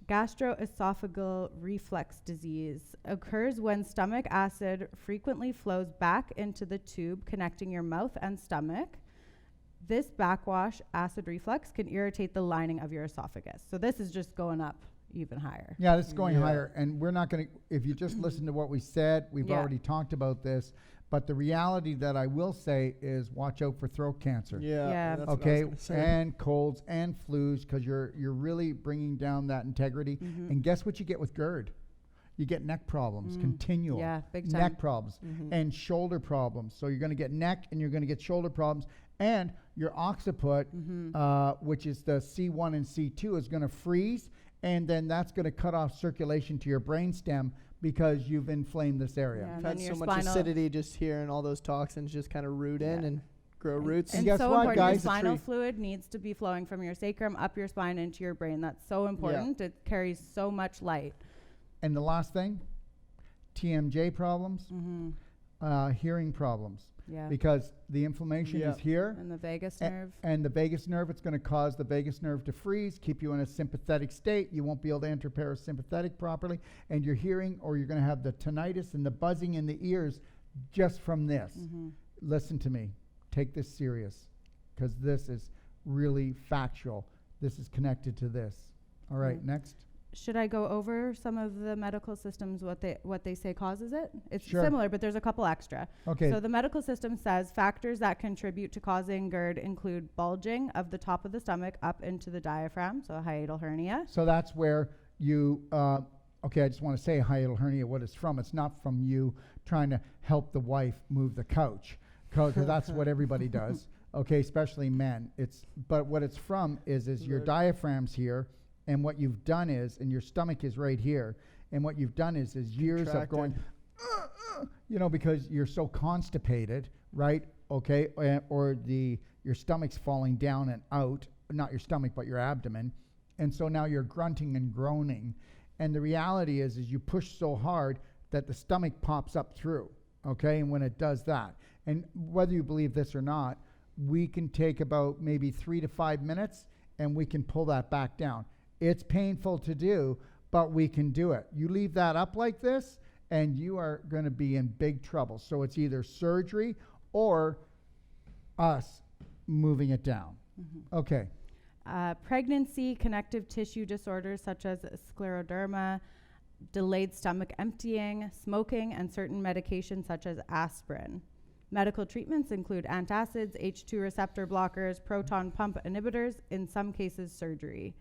Gastroesophageal reflux disease occurs when stomach acid frequently flows back into the tube connecting your mouth and stomach. This backwash acid reflux can irritate the lining of your esophagus. So this is just going up even higher. Yeah, this is going higher. And we're not going to, if you just listen to what we said, we've already talked about this. But the reality that I will say is watch out for throat cancer. Yeah. That's okay. What I was gonna say. And colds and flus, because you're really bringing down that integrity. And guess what you get with GERD? You get neck problems, continual. Yeah, big time. Neck problems and shoulder problems. So you're going to get neck and you're going to get shoulder problems. And your occiput, which is the C1 and C2, is going to freeze. And then that's going to cut off circulation to your brainstem because you've inflamed this area. Yeah, I've had so much acidity just here, and all those toxins just kind of root in and grow roots. And guess so what, important, guys? your spinal fluid needs to be flowing from your sacrum up your spine into your brain. That's so important. It carries so much light. And the last thing, TMJ problems, hearing problems. Yeah. Because the inflammation is here. And the vagus nerve. And the vagus nerve, it's going to cause the vagus nerve to freeze, keep you in a sympathetic state. You won't be able to enter parasympathetic properly. And your hearing, or you're going to have the tinnitus and the buzzing in the ears just from this. Listen to me. Take this serious, because this is really factual. This is connected to this. All right, next. Should I go over some of the medical systems, what they say causes it? It's Sure. similar, but there's a couple extra. Okay. So the medical system says factors that contribute to causing GERD include bulging of the top of the stomach up into the diaphragm, so a hiatal hernia. So that's where you, okay, I just want to say hiatal hernia, what it's from. It's not from you trying to help the wife move the couch, because that's what everybody does, okay, especially men. But what it's from is your diaphragm's here, and what you've done is, and your stomach is right here, and what you've done is years of going, because you're so constipated, right? Okay, or your stomach's falling down and out, not your stomach, but your abdomen, and so now you're grunting and groaning, and the reality is you push so hard that the stomach pops up through, okay, and when it does that, and whether you believe this or not, we can take about maybe 3 to 5 minutes and we can pull that back down. It's painful to do, but we can do it. You leave that up like this and you are going to be in big trouble. So it's either surgery or us moving it down. Okay. Pregnancy, connective tissue disorders such as scleroderma, delayed stomach emptying, smoking, and certain medications such as aspirin. Medical treatments include antacids, H2 receptor blockers, proton pump inhibitors, in some cases surgery.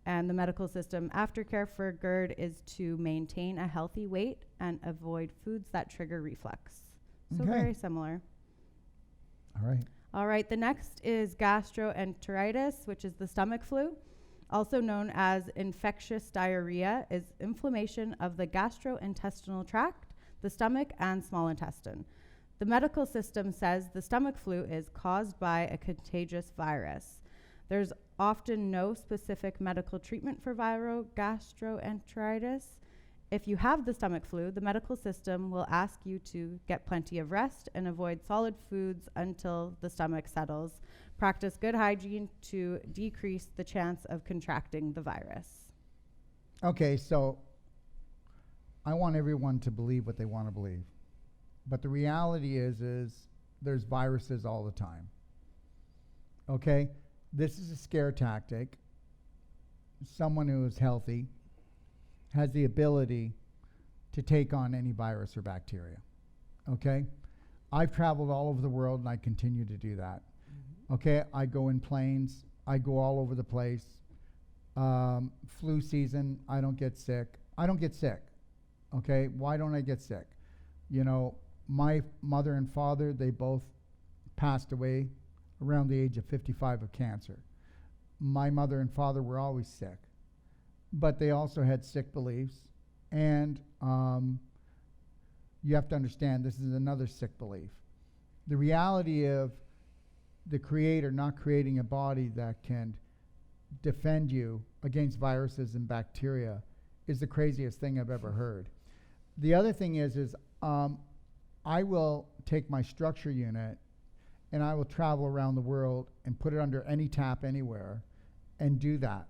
And the medical system aftercare for Gerd is to maintain a healthy weight and avoid foods that trigger reflux. So Okay. very similar. All right. All right, the next is gastroenteritis, which is the stomach flu. Also known as infectious diarrhea, is inflammation of the gastrointestinal tract, the stomach, and small intestine. The medical system says the stomach flu is caused by a contagious virus. There's often no specific medical treatment for viral gastroenteritis. If you have the stomach flu, the medical system will ask you to get plenty of rest and avoid solid foods until the stomach settles. Practice good hygiene to decrease the chance of contracting the virus. Okay, so I want everyone to believe what they want to believe. But the reality is there's viruses all the time. Okay? This is a scare tactic. Someone who is healthy has the ability to take on any virus or bacteria. Okay? I've traveled all over the world and I continue to do that. Okay? I go in planes. I go all over the place. Flu season, I don't get sick. I don't get sick. Okay? Why don't I get sick? You know, my mother and father, they both passed away around the age of 55 of cancer. My mother and father were always sick, but they also had sick beliefs. And you have to understand, this is another sick belief. The reality of the creator not creating a body that can defend you against viruses and bacteria is the craziest thing I've ever heard. The other thing is I will take my structure unit and I will travel around the world and put it under any tap anywhere and do that.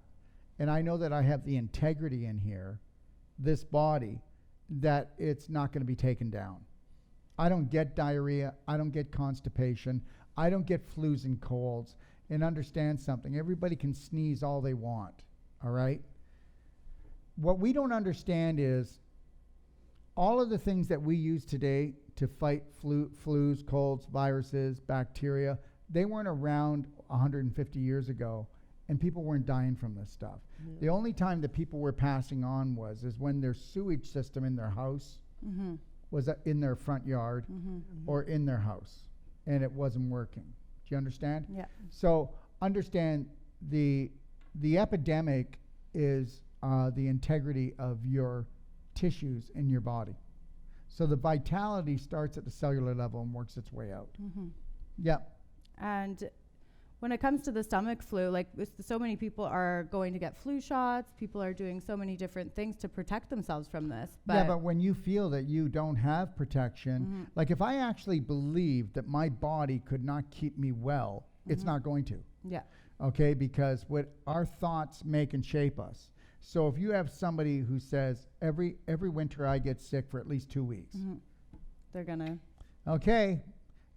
And I know that I have the integrity in here, this body, that it's not going to be taken down. I don't get diarrhea. I don't get constipation. I don't get flus and colds. And understand something. Everybody can sneeze all they want, all right? What we don't understand is all of the things that we use today to fight flus, colds, viruses, bacteria, they weren't around 150 years ago, and people weren't dying from this stuff. Yeah. The only time that people were passing on is when their sewage system in their house was in their front yard or in their house, and it wasn't working. Do you understand? Yeah. So understand the epidemic is the integrity of your tissues in your body. So the vitality starts at the cellular level and works its way out. Yeah. And when it comes to the stomach flu, like so many people are going to get flu shots. People are doing so many different things to protect themselves from this. But when you feel that you don't have protection, like if I actually believe that my body could not keep me well, it's not going to. Yeah. Okay, because what our thoughts make and shape us. So if you have somebody who says every winter I get sick for at least 2 weeks, They're gonna. okay,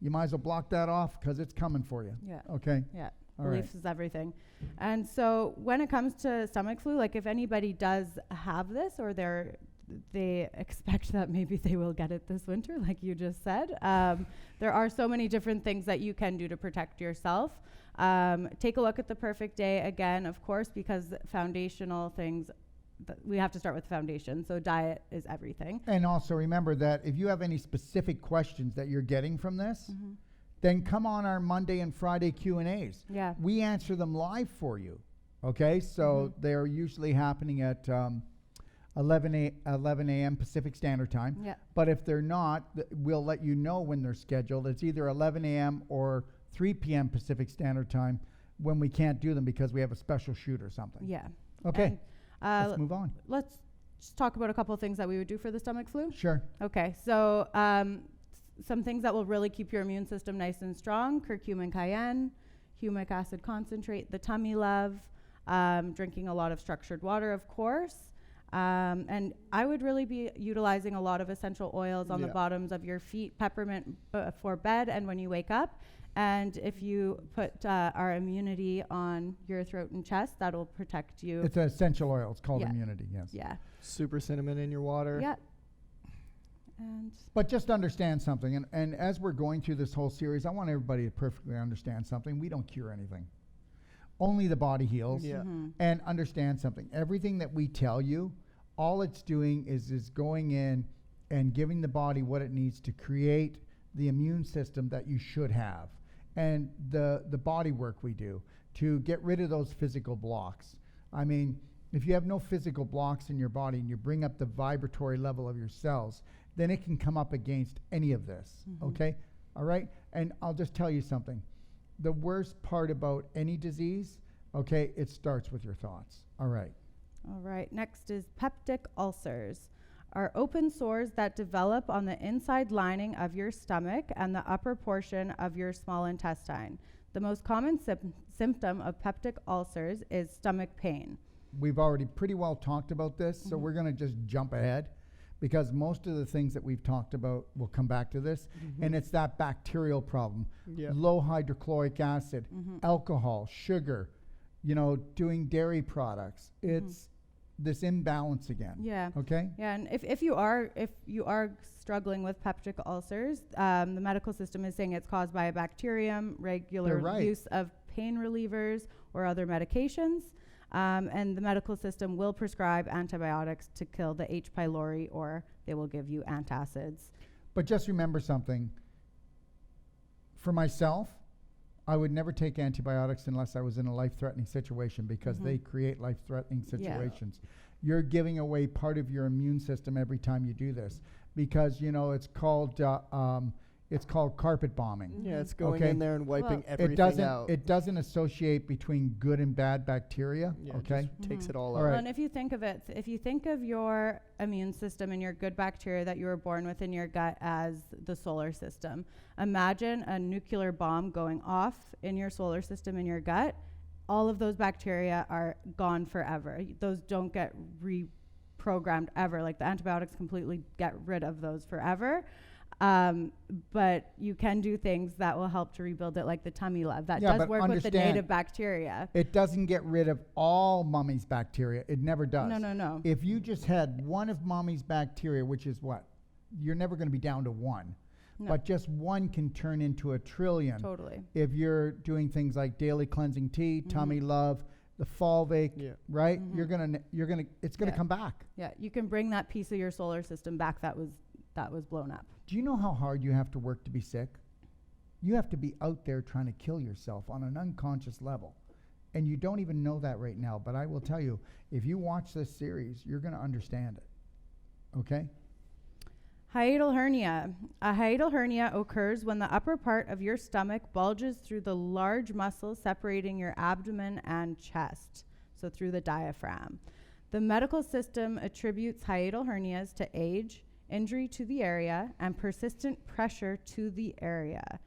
you might as well block that off because it's coming for you. Yeah. Okay. Yeah. All Beliefs is everything. And so when it comes to stomach flu, like if anybody does have this or they expect that maybe they will get it this winter, like you just said, there are so many different things that you can do to protect yourself. Take a look at the perfect day again, of course, because foundational things, we have to start with foundation. So diet is everything. And also remember that if you have any specific questions that you're getting from this, then come on our Monday and Friday Q&As. Yeah. We answer them live for you. Okay, so they're usually happening at 11 a.m. Pacific Standard Time. Yeah. But if they're not, we'll let you know when they're scheduled. It's either 11 a.m. or 3 p.m. Pacific Standard Time when we can't do them because we have a special shoot or something. Yeah. Okay, And, let's move on. Let's just talk about a couple of things that we would do for the stomach flu. Sure. Okay, so some things that will really keep your immune system nice and strong: curcumin cayenne, humic acid concentrate, the tummy love, drinking a lot of structured water, of course. And I would really be utilizing a lot of essential oils on the bottoms of your feet, peppermint for bed and when you wake up. And if you put our immunity on your throat and chest, that'll protect you. It's an essential oil. It's called immunity, yes. Yeah. Super cinnamon in your water. Yeah. And But just understand something, and as we're going through this whole series, I want everybody to perfectly understand something. We don't cure anything. Only the body heals. Yeah. And understand something. Everything that we tell you, all it's doing is going in and giving the body what it needs to create the immune system that you should have. And the body work we do to get rid of those physical blocks. I mean, if you have no physical blocks in your body and you bring up the vibratory level of your cells, then it can come up against any of this, okay? All right? And I'll just tell you something. The worst part about any disease, okay, it starts with your thoughts. All right. all right, next is peptic ulcers. Are open sores that develop on the inside lining of your stomach and the upper portion of your small intestine. The most common symptom of peptic ulcers is stomach pain. We've already pretty well talked about this, so we're going to just jump ahead because most of the things that we've talked about will come back to this, and it's that bacterial problem. Low hydrochloric acid, alcohol, sugar, doing dairy products. It's this imbalance again. Yeah. Okay? Yeah, and if you are struggling with peptic ulcers, the medical system is saying it's caused by a bacterium, regular use of pain relievers or other medications, and the medical system will prescribe antibiotics to kill the H. pylori, or they will give you antacids. But just remember something. For myself, I would never take antibiotics unless I was in a life-threatening situation because they create life-threatening situations. You're giving away part of your immune system every time you do this because, it's called carpet bombing. Yeah, it's going in there and wiping everything out. It doesn't associate between good and bad bacteria, okay? Just takes it all All out. right. Well, and if you think of it, if you think of your immune system and your good bacteria that you were born with in your gut as the solar system, imagine a nuclear bomb going off in your solar system in your gut. All of those bacteria are gone forever. Those don't get reprogrammed ever. Like the antibiotics completely get rid of those forever. But you can do things that will help to rebuild it, like the tummy love. That does work with the native bacteria. It doesn't get rid of all mommy's bacteria. It never does. No. If you just had one of mommy's bacteria, which is what? You're never going to be down to one. No. But just one can turn into a trillion. Totally. If you're doing things like daily cleansing tea, tummy love, the fulvic, right? It's gonna come back. Yeah, you can bring that piece of your solar system back that was blown up. Do you know how hard you have to work to be sick? You have to be out there trying to kill yourself on an unconscious level. And you don't even know that right now. But I will tell you, if you watch this series, you're going to understand it. Okay? Hiatal hernia. A hiatal hernia occurs when the upper part of your stomach bulges through the large muscles separating your abdomen and chest, so through the diaphragm. The medical system attributes hiatal hernias to age, injury to the area, and persistent pressure to the area.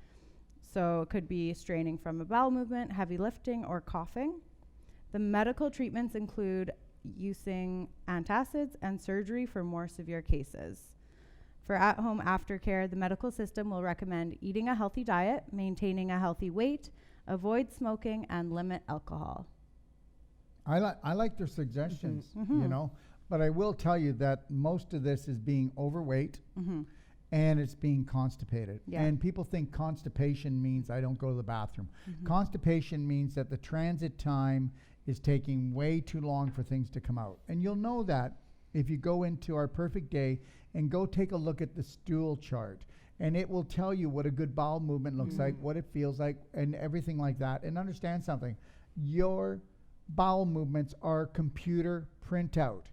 So it could be straining from a bowel movement, heavy lifting, or coughing. The medical treatments include using antacids and surgery for more severe cases. For at-home aftercare, the medical system will recommend eating a healthy diet, maintaining a healthy weight, avoid smoking, and limit alcohol. I like their suggestions, but I will tell you that most of this is being overweight and it's being constipated. Yeah. And people think constipation means I don't go to the bathroom. Constipation means that the transit time is taking way too long for things to come out. And you'll know that if you go into our perfect day and go take a look at the stool chart, and it will tell you what a good bowel movement looks like, what it feels like, and everything like that. And understand something, your bowel movements are computer printout.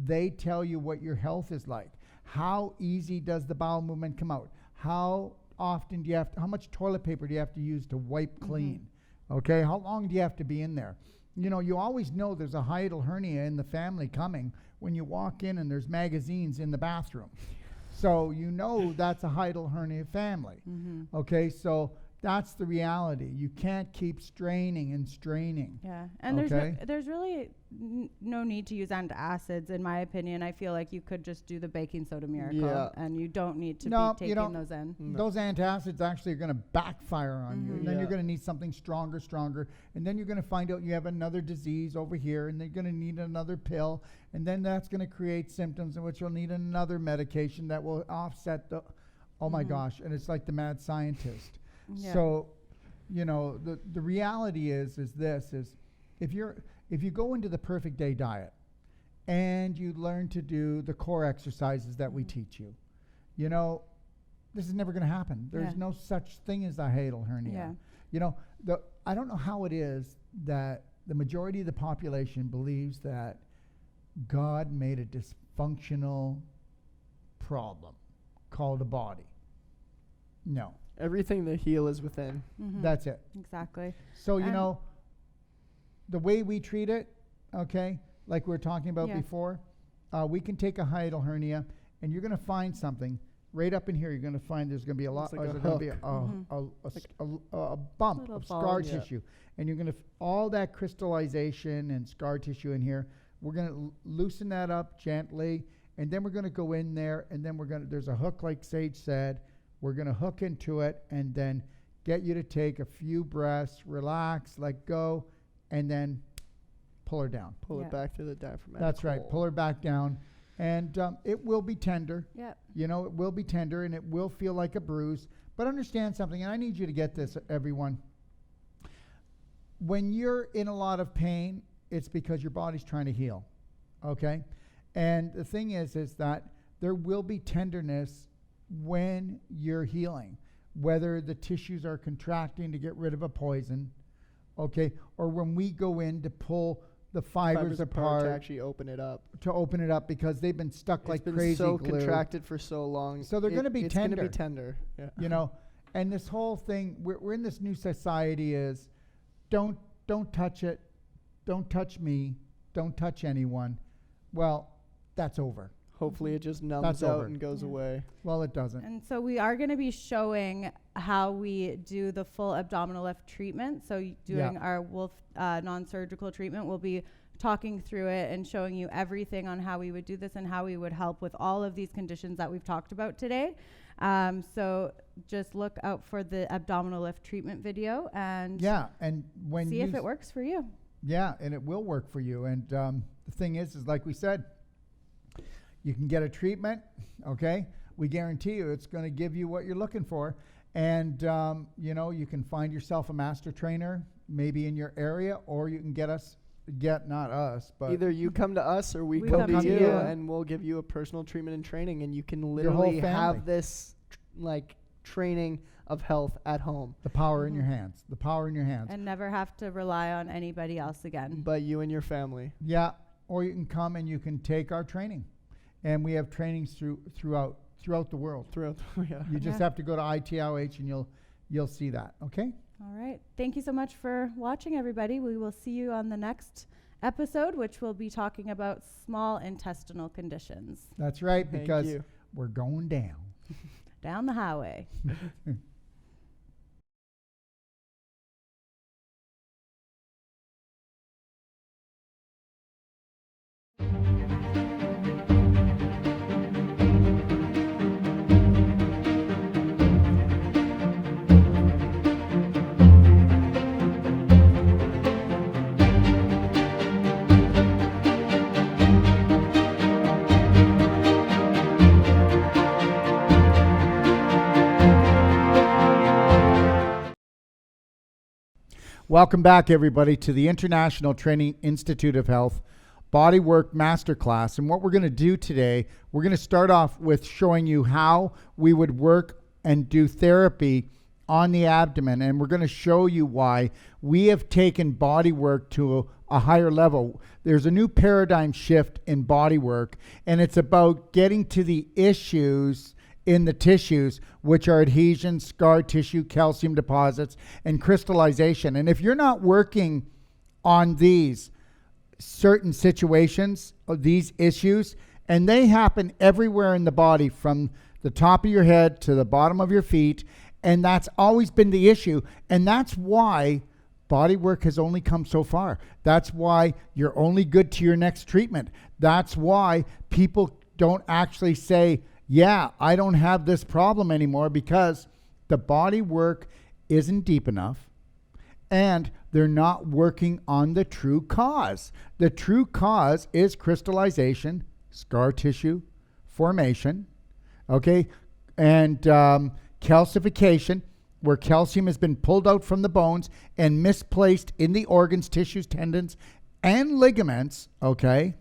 They tell you what your health is like. How easy does the bowel movement come out? How often do you have to, how much toilet paper do you have to use to wipe clean? Okay, how long do you have to be in there? You always know there's a hiatal hernia in the family coming when you walk in and there's magazines in the bathroom. So you know that's a hiatal hernia family. Okay, so that's the reality. You can't keep straining and straining. Yeah, and Okay. there's really no need to use antacids, in my opinion. I feel like you could just do the baking soda miracle, and you don't need to No, be you taking don't. those in. Those antacids actually are going to backfire on you. And then Yeah. you're going to need something stronger. And then you're going to find out you have another disease over here, and then you're going to need another pill. And then that's going to create symptoms in which you'll need another medication that will offset the, oh my gosh. And it's like the mad scientist. Yeah. So, you know, the reality is if you go into the perfect day diet and you learn to do the core exercises that we teach you, you know, this is never going to happen. There's no such thing as a hiatal hernia. Yeah. You know, I don't know how it is that the majority of the population believes that God made a dysfunctional problem called a body. No. Everything that heal is within. That's it. Exactly. So, you know, the way we treat it, okay, like we were talking about before, we can take a hiatal hernia, and you're going to find something right up in here. You're going to find there's going to be a lot, like a there's going to be a bump Little of ball, scar tissue. And you're going to, all that crystallization and scar tissue in here, we're going to loosen that up gently, and then we're going to go in there, and then there's a hook like Sage said. We're going to hook into it and then get you to take a few breaths, relax, let go, and then pull her down. Pull it back to the diaphragmatic That's right. hole. Pull her back down. And it will be tender. Yep. You know, it will be tender and it will feel like a bruise. But understand something, and I need you to get this, everyone. When you're in a lot of pain, it's because your body's trying to heal. Okay? And the thing is that there will be tenderness when you're healing, whether the tissues are contracting to get rid of a poison, okay, or when we go in to pull the fibers apart to actually open it up. Because they've been stuck like crazy It's been so glue. contracted for so long. So they're going to be it's tender. It's going to be tender. Yeah. You know, and this whole thing, we're in this new society is don't touch it, don't touch me, don't touch anyone. Well, that's over. Hopefully it just numbs That's out over. and goes away. Well, it doesn't. And so we are going to be showing how we do the full abdominal lift treatment. So doing our Wolfe Non-Surgical treatment, we'll be talking through it and showing you everything on how we would do this and how we would help with all of these conditions that we've talked about today. So just look out for the abdominal lift treatment video and and when see if it works for you. Yeah, and it will work for you. And the thing is like we said, you can get a treatment, okay? We guarantee you it's going to give you what you're looking for. And, you know, you can find yourself a master trainer maybe in your area, or you can not us, but either you come to us or we come to you, and we'll give you a personal treatment and training, and you can literally have this training of health at home. The power in your hands. The power in your hands. And never have to rely on anybody else again. But you and your family. Yeah, or you can come and you can take our training. And we have trainings throughout the world. You just have to go to ITLH and you'll see that. Okay? All right. Thank you so much for watching, everybody. We will see you on the next episode, which will be talking about small intestinal conditions. That's right, because you. We're going down. Down the highway. Welcome back, everybody, to the International Training Institute of Health Bodywork Masterclass. And what we're going to do today, we're going to start off with showing you how we would work and do therapy on the abdomen. And we're going to show you why we have taken bodywork to a higher level. There's a new paradigm shift in bodywork, and it's about getting to the issues in the tissues, which are adhesions, scar tissue, calcium deposits, and crystallization. And if you're not working on these certain situations, these issues, And they happen everywhere in the body, from the top of your head to the bottom of your feet. And that's always been the issue. And that's why body work has only come so far. That's why you're only good to your next treatment. That's why people don't actually say, yeah, I don't have this problem anymore, because the body work isn't deep enough and they're not working on the true cause. The true cause is crystallization, scar tissue formation, okay, and calcification, where calcium has been pulled out from the bones and misplaced in the organs, tissues, tendons, and ligaments, okay?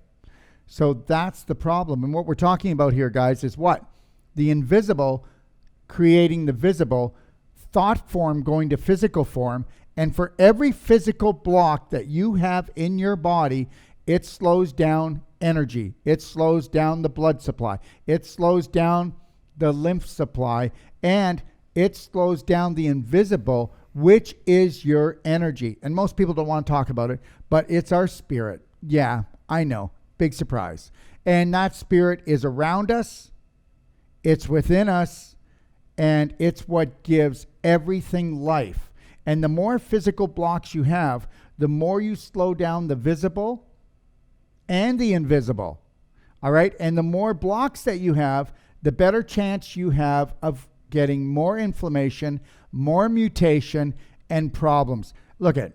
So that's the problem. And what we're talking about here, guys, is what? The invisible creating the visible, thought form going to physical form. And for every physical block that you have in your body, it slows down energy. It slows down the blood supply. It slows down the lymph supply. And it slows down the invisible, which is your energy. And most people don't want to talk about it, but it's our spirit. Yeah, I know. Big surprise. And that spirit is around us. It's within us. And it's what gives everything life. And the more physical blocks you have, the more you slow down the visible and the invisible. All right? And the more blocks that you have, the better chance you have of getting more inflammation, more mutation, and problems. Look at,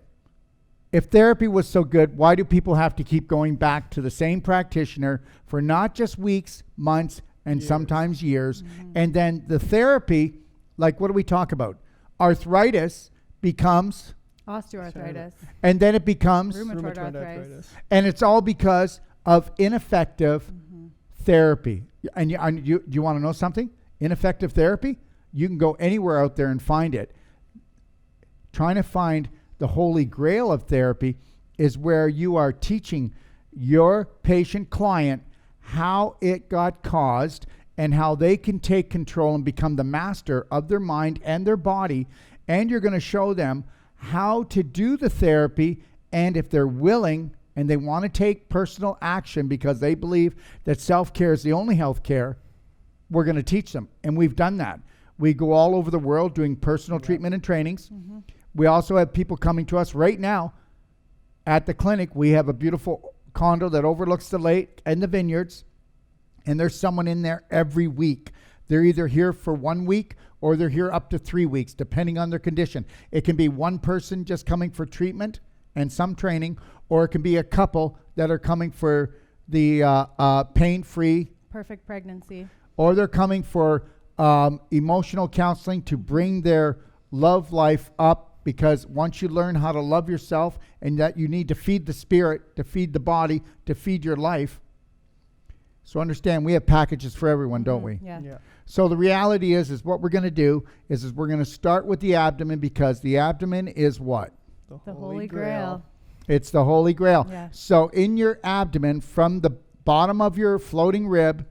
if therapy was so good, why do people have to keep going back to the same practitioner for not just weeks, months, and sometimes years? And then the therapy, like what do we talk about? Arthritis becomes Osteoarthritis. And then it becomes Rheumatoid arthritis. And it's all because of ineffective therapy. And you want to know something? Ineffective therapy? You can go anywhere out there and find it. Trying to find the holy grail of therapy is where you are teaching your patient client how it got caused and how they can take control and become the master of their mind and their body. And you're going to show them how to do the therapy, and if they're willing and they want to take personal action because they believe that self-care is the only health care, we're going to teach them. And we've done that. We go all over the world doing personal treatment and trainings. We also have people coming to us right now at the clinic. We have a beautiful condo that overlooks the lake and the vineyards, and there's someone in there every week. They're either here for 1 week or they're here up to 3 weeks, depending on their condition. It can be one person just coming for treatment and some training, or it can be a couple that are coming for the pain-free. Perfect pregnancy. Or they're coming for emotional counseling to bring their love life up, because once you learn how to love yourself and that you need to feed the spirit, to feed the body, to feed your life. So understand, we have packages for everyone, don't we? Yeah. So the reality is what we're going to do is we're going to start with the abdomen, because the abdomen is what? The Holy Grail. It's the Holy Grail. Yeah. So in your abdomen, from the bottom of your floating rib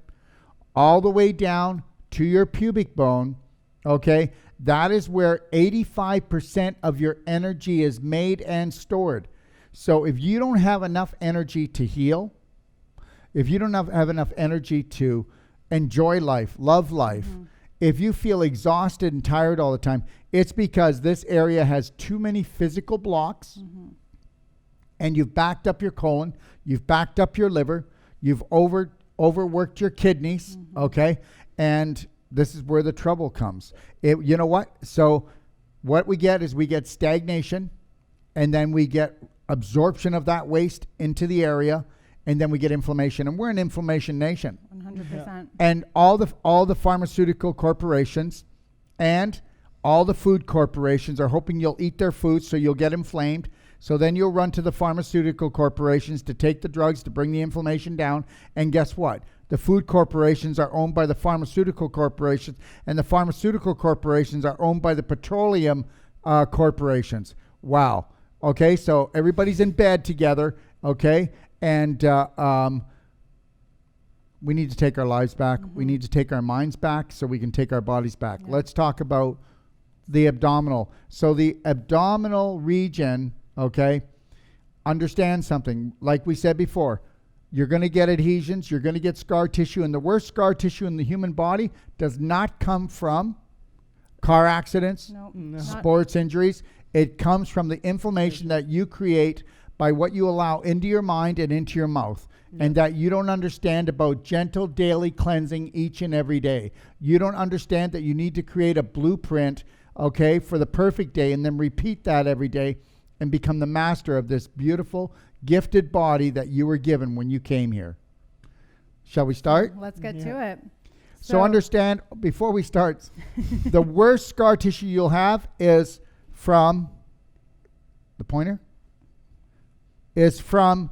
all the way down to your pubic bone, okay, that is where 85% of your energy is made and stored. So if you don't have enough energy to heal, if you don't have enough energy to enjoy life, love life, if you feel exhausted and tired all the time, it's because this area has too many physical blocks, and you've backed up your colon, you've backed up your liver, you've overworked your kidneys, okay? And this is where the trouble comes. You know what? So what we get is we get stagnation, and then we get absorption of that waste into the area, and then we get inflammation. And we're an inflammation nation. 100%. And all the pharmaceutical corporations and all the food corporations are hoping you'll eat their food so you'll get inflamed. So then you'll run to the pharmaceutical corporations to take the drugs to bring the inflammation down. And guess what? The food corporations are owned by the pharmaceutical corporations, and the pharmaceutical corporations are owned by the petroleum corporations. Wow. Okay, so everybody's in bed together, okay? And we need to take our lives back. We need to take our minds back so we can take our bodies back. Yeah. Let's talk about the abdominal. So the abdominal region, okay, understand something. Like we said before, You're going to get adhesions. You're going to get scar tissue. And the worst scar tissue in the human body does not come from car accidents, No. sports injuries. It comes from the inflammation that you create by what you allow into your mind and into your mouth. And that you don't understand about gentle daily cleansing each and every day. You don't understand that you need to create a blueprint, okay, for the perfect day, and then repeat that every day and become the master of this beautiful, gifted body that you were given when you came here. Shall we start? Let's get to it. So understand, before we start, the worst scar tissue you'll have is from, the pointer, is from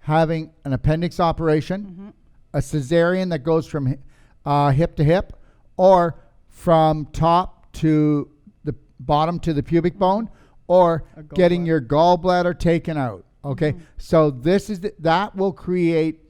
having an appendix operation, a cesarean that goes from hip to hip, or from top to the bottom to the pubic bone, or getting your gallbladder taken out. Okay, so this is that will create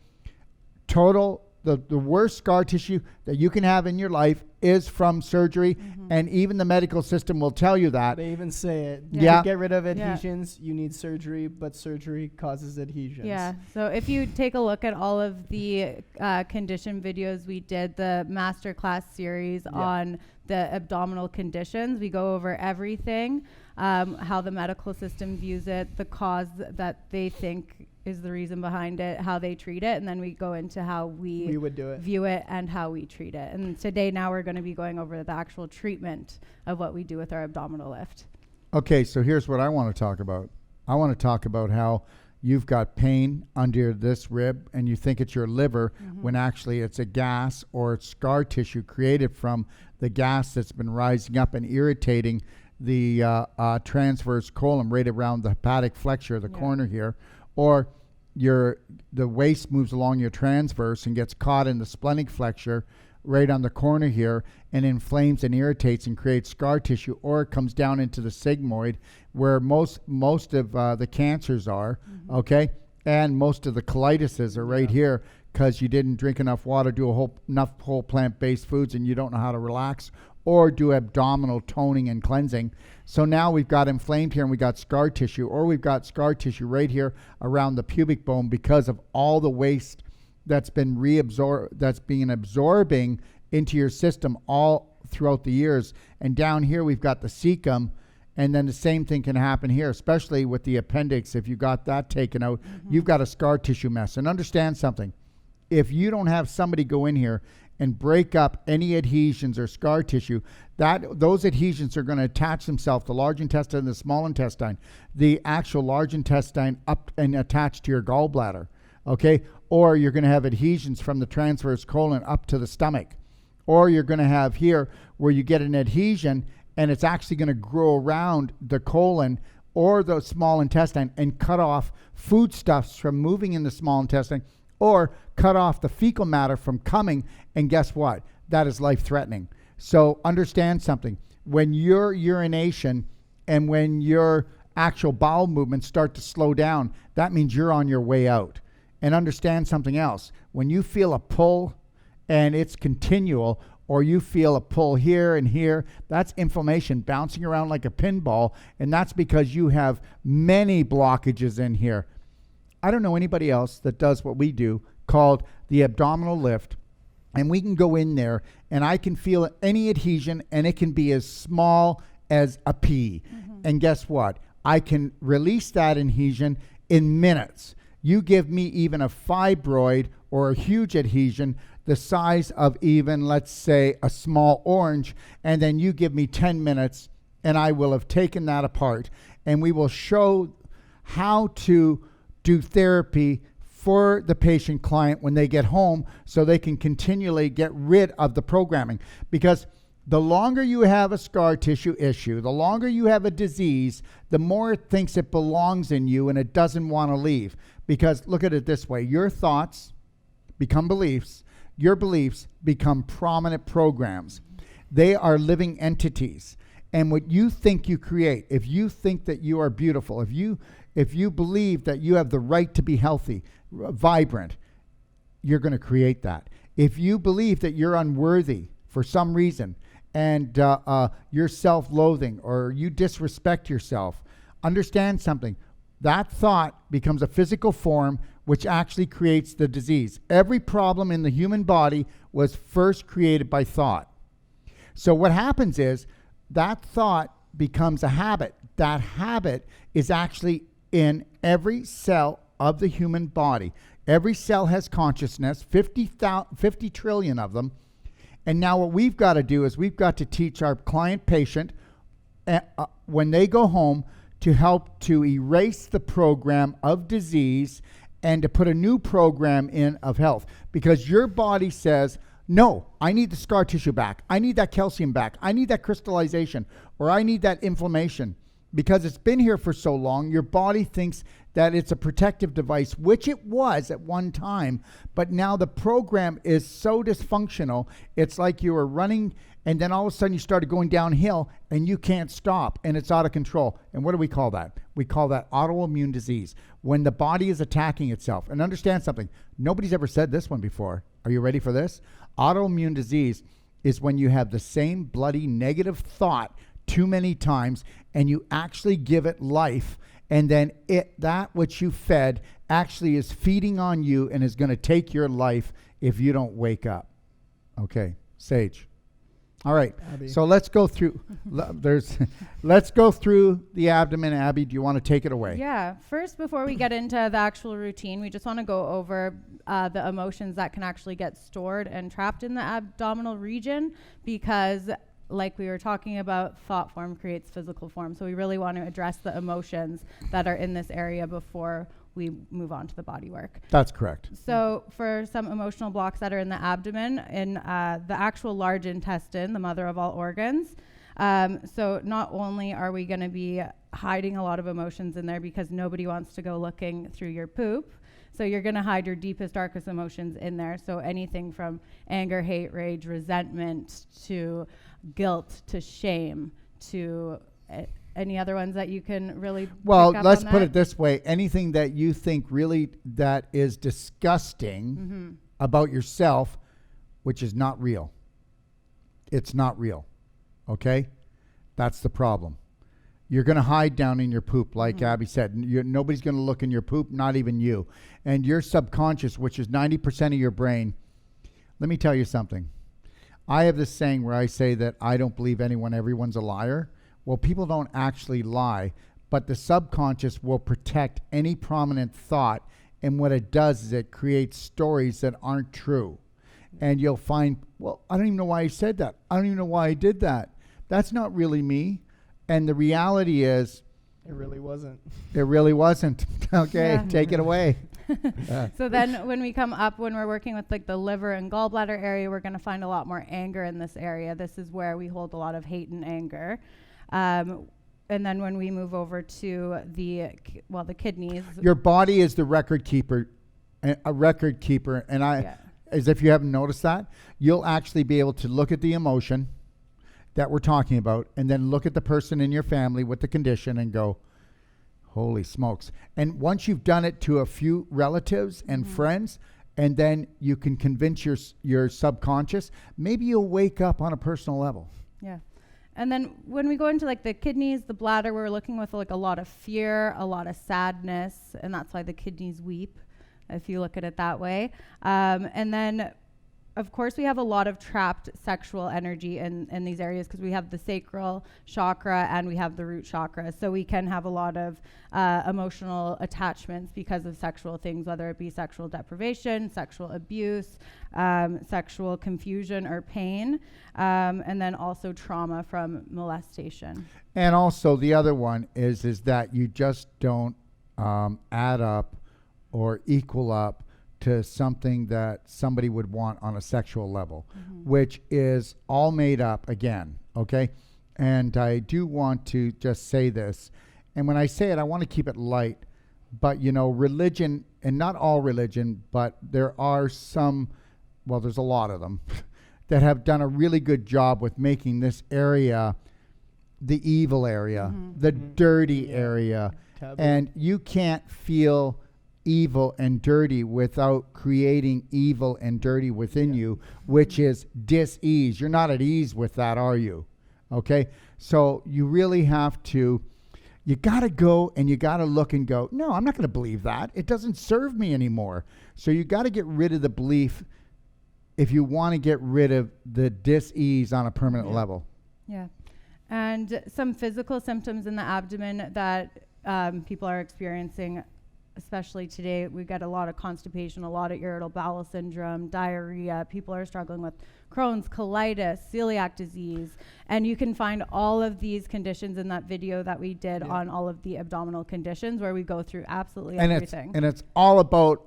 total. The worst scar tissue that you can have in your life is from surgery, and even the medical system will tell you that. They even say it. Yeah. To get rid of adhesions, you need surgery, but surgery causes adhesions. Yeah. So if you take a look at all of the condition videos we did, the Masterclass series on the abdominal conditions, we go over everything, how the medical system views it, the cause that they think is the reason behind it, how they treat it, and then we go into how we would do it, view it, and how we treat it. And today, now we're going to be going over the actual treatment of what we do with our abdominal lift. Okay, so here's what I want to talk about. I want to talk about how you've got pain under this rib and you think it's your liver when actually it's a gas or it's scar tissue created from the gas that's been rising up and irritating the transverse colon right around the hepatic flexure, the corner here, or the waste moves along your transverse and gets caught in the splenic flexure right on the corner here and inflames and irritates and creates scar tissue, or it comes down into the sigmoid where most of the cancers are, okay, and most of the colitises are right here because you didn't drink enough water, do enough whole plant-based foods, and you don't know how to relax or do abdominal toning and cleansing. So now we've got inflamed here and we got scar tissue, or we've got scar tissue right here around the pubic bone because of all the waste that's been absorbing into your system all throughout the years. And down here we've got the cecum, and then the same thing can happen here, especially with the appendix. If you got that taken out, you've got a scar tissue mess. And understand something. If you don't have somebody go in here and break up any adhesions or scar tissue, those adhesions are going to attach themselves to the large intestine and the small intestine, the actual large intestine up and attached to your gallbladder, okay? Or you're going to have adhesions from the transverse colon up to the stomach. Or you're going to have here where you get an adhesion and it's actually going to grow around the colon or the small intestine and cut off foodstuffs from moving in the small intestine, or cut off the fecal matter from coming, and guess what? That is life-threatening. So understand something. When your urination and when your actual bowel movements start to slow down, that means you're on your way out. And understand something else. When you feel a pull and it's continual, or you feel a pull here and here, that's inflammation bouncing around like a pinball, and that's because you have many blockages in here. I don't know anybody else that does what we do called the abdominal lift, and we can go in there and I can feel any adhesion and it can be as small as a pea. And guess what? I can release that adhesion in minutes. You give me even a fibroid or a huge adhesion the size of even, let's say, a small orange, and then you give me 10 minutes and I will have taken that apart, and we will show how to do therapy for the patient client when they get home so they can continually get rid of the programming. Because the longer you have a scar tissue issue, the longer you have a disease, the more it thinks it belongs in you and it doesn't want to leave. Because look at it this way, your thoughts become beliefs, your beliefs become prominent programs. They are living entities. And what you think you create, if you think that you are beautiful, if you believe that you have the right to be healthy, vibrant, you're going to create that. If you believe that you're unworthy for some reason and you're self-loathing or you disrespect yourself, understand something. That thought becomes a physical form which actually creates the disease. Every problem in the human body was first created by thought. So what happens is that thought becomes a habit. That habit is actually in every cell of the human body. Every cell has consciousness, 50 trillion of them. And now what we've got to do is we've got to teach our client patient when they go home to help to erase the program of disease and to put a new program in of health. Because your body says, no, I need the scar tissue back. I need that calcium back. I need that crystallization, or I need that inflammation. Because it's been here for so long, your body thinks that it's a protective device, which it was at one time, but now the program is so dysfunctional, it's like you were running and then all of a sudden you started going downhill and you can't stop and it's out of control. And what do we call that? We call that autoimmune disease, when the body is attacking itself. And understand something, nobody's ever said this one before. Are you ready for this? Autoimmune disease is when you have the same bloody negative thought too many times and you actually give it life, and then that which you fed actually is feeding on you and is going to take your life if you don't wake up. Okay, Sage. All right, Abby. so let's go through. Let's go through the abdomen. Abby, do you want to take it away? Yeah. First, before we get into the actual routine, we just want to go over the emotions that can actually get stored and trapped in the abdominal region, because like we were talking about, thought form creates physical form. So we really want to address the emotions that are in this area before we move on to the body work. That's correct. So for some emotional blocks that are in the abdomen, in the actual large intestine, the mother of all organs, so not only are we going to be hiding a lot of emotions in there because nobody wants to go looking through your poop, so you're going to hide your deepest, darkest emotions in there. So anything from anger, hate, rage, resentment, to guilt, to shame, to any other ones that you can really Well, pick up let's on put that? it this way. Anything that you think really that is disgusting about yourself, which is not real. It's not real. Okay? That's the problem. You're going to hide down in your poop, like Abby said. Nobody's going to look in your poop, not even you. And your subconscious, which is 90% of your brain, let me tell you something. I have this saying where I say that I don't believe everyone's a liar. Well, people don't actually lie, but the subconscious will protect any prominent thought. And what it does is it creates stories that aren't true. And you'll find, well, I don't even know why I said that. I don't even know why I did that. That's not really me. And the reality is, It really wasn't. it really wasn't. Okay, Yeah. take it away. So then when we come up, when we're working with like the liver and gallbladder area, we're going to find a lot more anger in this area. This is where we hold a lot of hate and anger. And then when we move over to the kidneys. Your body is the record keeper, a record keeper. And as if you haven't noticed that, you'll actually be able to look at the emotion that we're talking about and then look at the person in your family with the condition and go, holy smokes. And once you've done it to a few relatives and friends, and then you can convince your subconscious, maybe you'll wake up on a personal level. Yeah. And then when we go into like the kidneys, the bladder, we're looking with like a lot of fear, a lot of sadness, and that's why the kidneys weep, if you look at it that way. And then of course we have a lot of trapped sexual energy in these areas, because we have the sacral chakra and we have the root chakra. So we can have a lot of emotional attachments because of sexual things, whether it be sexual deprivation, sexual abuse, sexual confusion or pain, and then also trauma from molestation. And also the other one is that you just don't add up or equal up to something that somebody would want on a sexual level, which is all made up again, okay? And I do want to just say this, and when I say it, I want to keep it light, but religion, and not all religion, but there are some, well, there's a lot of them, that have done a really good job with making this area the evil area, the dirty area, Taboo. and you can't feel evil and dirty without creating evil and dirty within you, which is dis-ease. You're not at ease with that, are you? Okay? So you really have to, you got to go and you got to look and go, no, I'm not going to believe that. It doesn't serve me anymore. So you got to get rid of the belief if you want to get rid of the dis-ease on a permanent level. Yeah. And some physical symptoms in the abdomen that people are experiencing, especially today, we get a lot of constipation, a lot of irritable bowel syndrome, diarrhea. People are struggling with Crohn's, colitis, celiac disease. And you can find all of these conditions in that video that we did on all of the abdominal conditions, where we go through absolutely everything. And it's all about,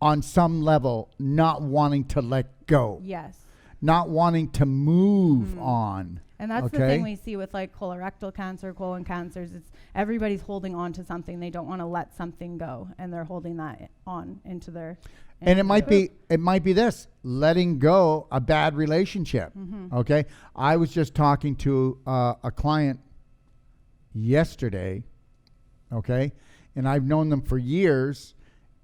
on some level, not wanting to let go. Yes. Not wanting to move on. And that's the thing we see with like colorectal cancer, colon cancers. It's everybody's holding on to something. They don't want to let something go, and they're holding that on into their. And it might be this, letting go a bad relationship. Okay. I was just talking to a client yesterday. Okay. And I've known them for years,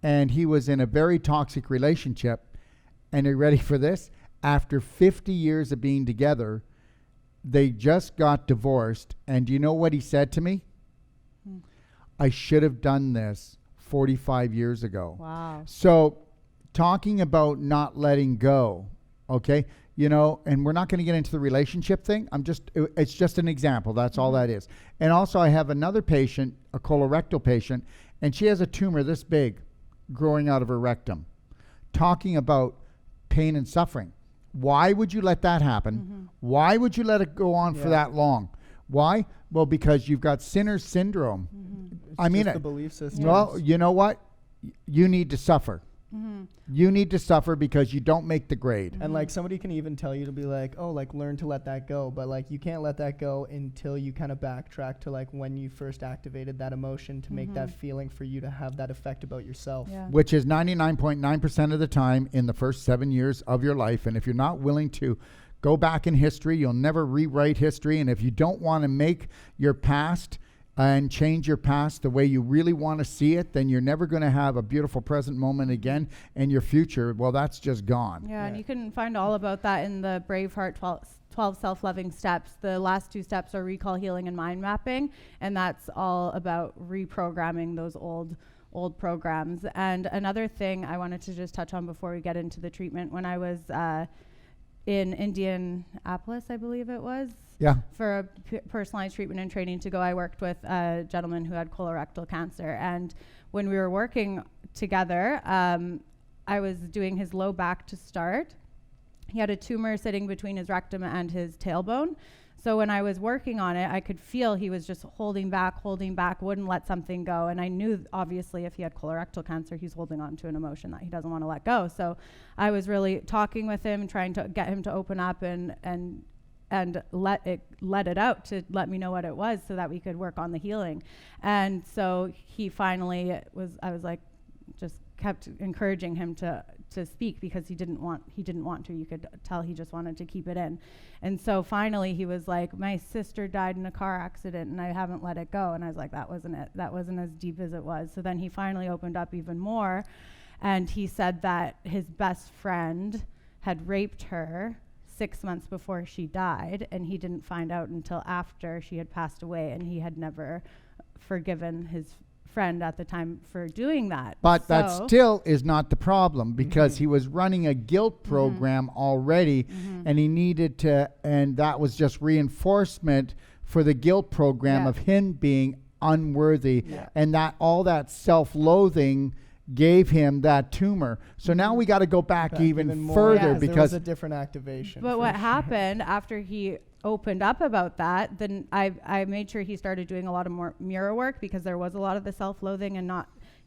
and he was in a very toxic relationship. And are you ready for this? After 50 years of being together, they just got divorced. And do you know what he said to me? I should have done this 45 years ago. Wow. So talking about not letting go, okay? You know, and we're not going to get into the relationship thing. It's just an example. That's all that is. And also I have another patient, a colorectal patient, and she has a tumor this big growing out of her rectum. Talking about pain and suffering. Why would you let that happen? Why would you let it go on for that long? Why? Well, because you've got sinner's syndrome. I mean, the belief system. Well, you know what? You need to suffer. You need to suffer because you don't make the grade. And like somebody can even tell you to be like, oh, like learn to let that go. But like you can't let that go until you kind of backtrack to like when you first activated that emotion to make that feeling for you to have that effect about yourself. Yeah. Which is 99.9% of the time in the first 7 years of your life. And if you're not willing to go back in history, you'll never rewrite history. And if you don't want to make your past and change your past the way you really want to see it, then you're never going to have a beautiful present moment again. And your future, well, that's just gone. Yeah, and you can find all about that in the Braveheart 12 self-loving steps. The last 2 steps are recall, healing, and mind mapping. And that's all about reprogramming those old programs. And another thing I wanted to just touch on before we get into the treatment, when I was in Indianapolis, I believe it was, for a personalized treatment and training to go, I worked with a gentleman who had colorectal cancer. And when we were working together, I was doing his low back to start. He had a tumor sitting between his rectum and his tailbone. So when I was working on it, I could feel he was just holding back, wouldn't let something go. And I knew, obviously, if he had colorectal cancer, he's holding on to an emotion that he doesn't want to let go. So I was really talking with him, trying to get him to open up and let it out, to let me know what it was so that we could work on the healing. And so he finally I was like, just kept encouraging him to speak, because he didn't want to. You could tell he just wanted to keep it in. And so finally he was like, my sister died in a car accident and I haven't let it go. And I was like, that wasn't it. That wasn't as deep as it was. So then he finally opened up even more, and he said that his best friend had raped her 6 months before she died, and he didn't find out until after she had passed away, and he had never forgiven his friend at the time for doing that. But that still is not the problem, because he was running a guilt program already, and he needed to, and that was just reinforcement for the guilt program of him being unworthy, and that all that self-loathing gave him that tumor. So now we got to go back even further, because there was a different activation. But what happened after he opened up about that, then I made sure he started doing a lot of more mirror work, because there was a lot of the self-loathing and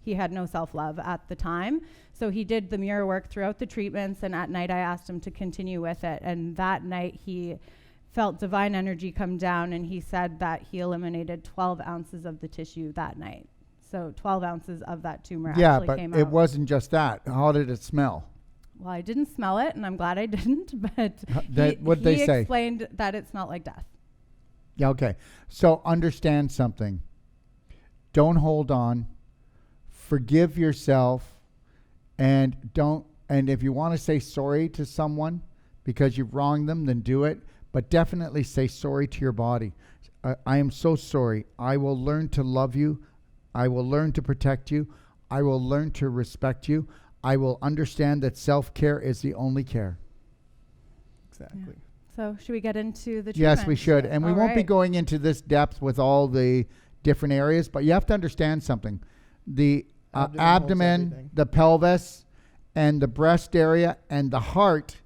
he had no self-love at the time. So he did the mirror work throughout the treatments, and at night I asked him to continue with it. And that night he felt divine energy come down, and he said that he eliminated 12 ounces of the tissue that night. So 12 ounces of that tumor actually came out. Yeah, but it wasn't just that. How did it smell? Well, I didn't smell it, and I'm glad I didn't, but what'd they say? He explained that it smelled like death. Yeah, okay. So understand something. Don't hold on. Forgive yourself, and if you want to say sorry to someone because you've wronged them, then do it, but definitely say sorry to your body. I am so sorry. I will learn to love you. I will learn to protect you. I will learn to respect you. I will understand that self-care is the only care. Exactly. So should we get into the treatment? Yes, we should. And we All won't be right. going into this depth with all the different areas, but you have to understand something. The Abdomen holds abdomen, everything. the pelvis, and the breast area, and the heart.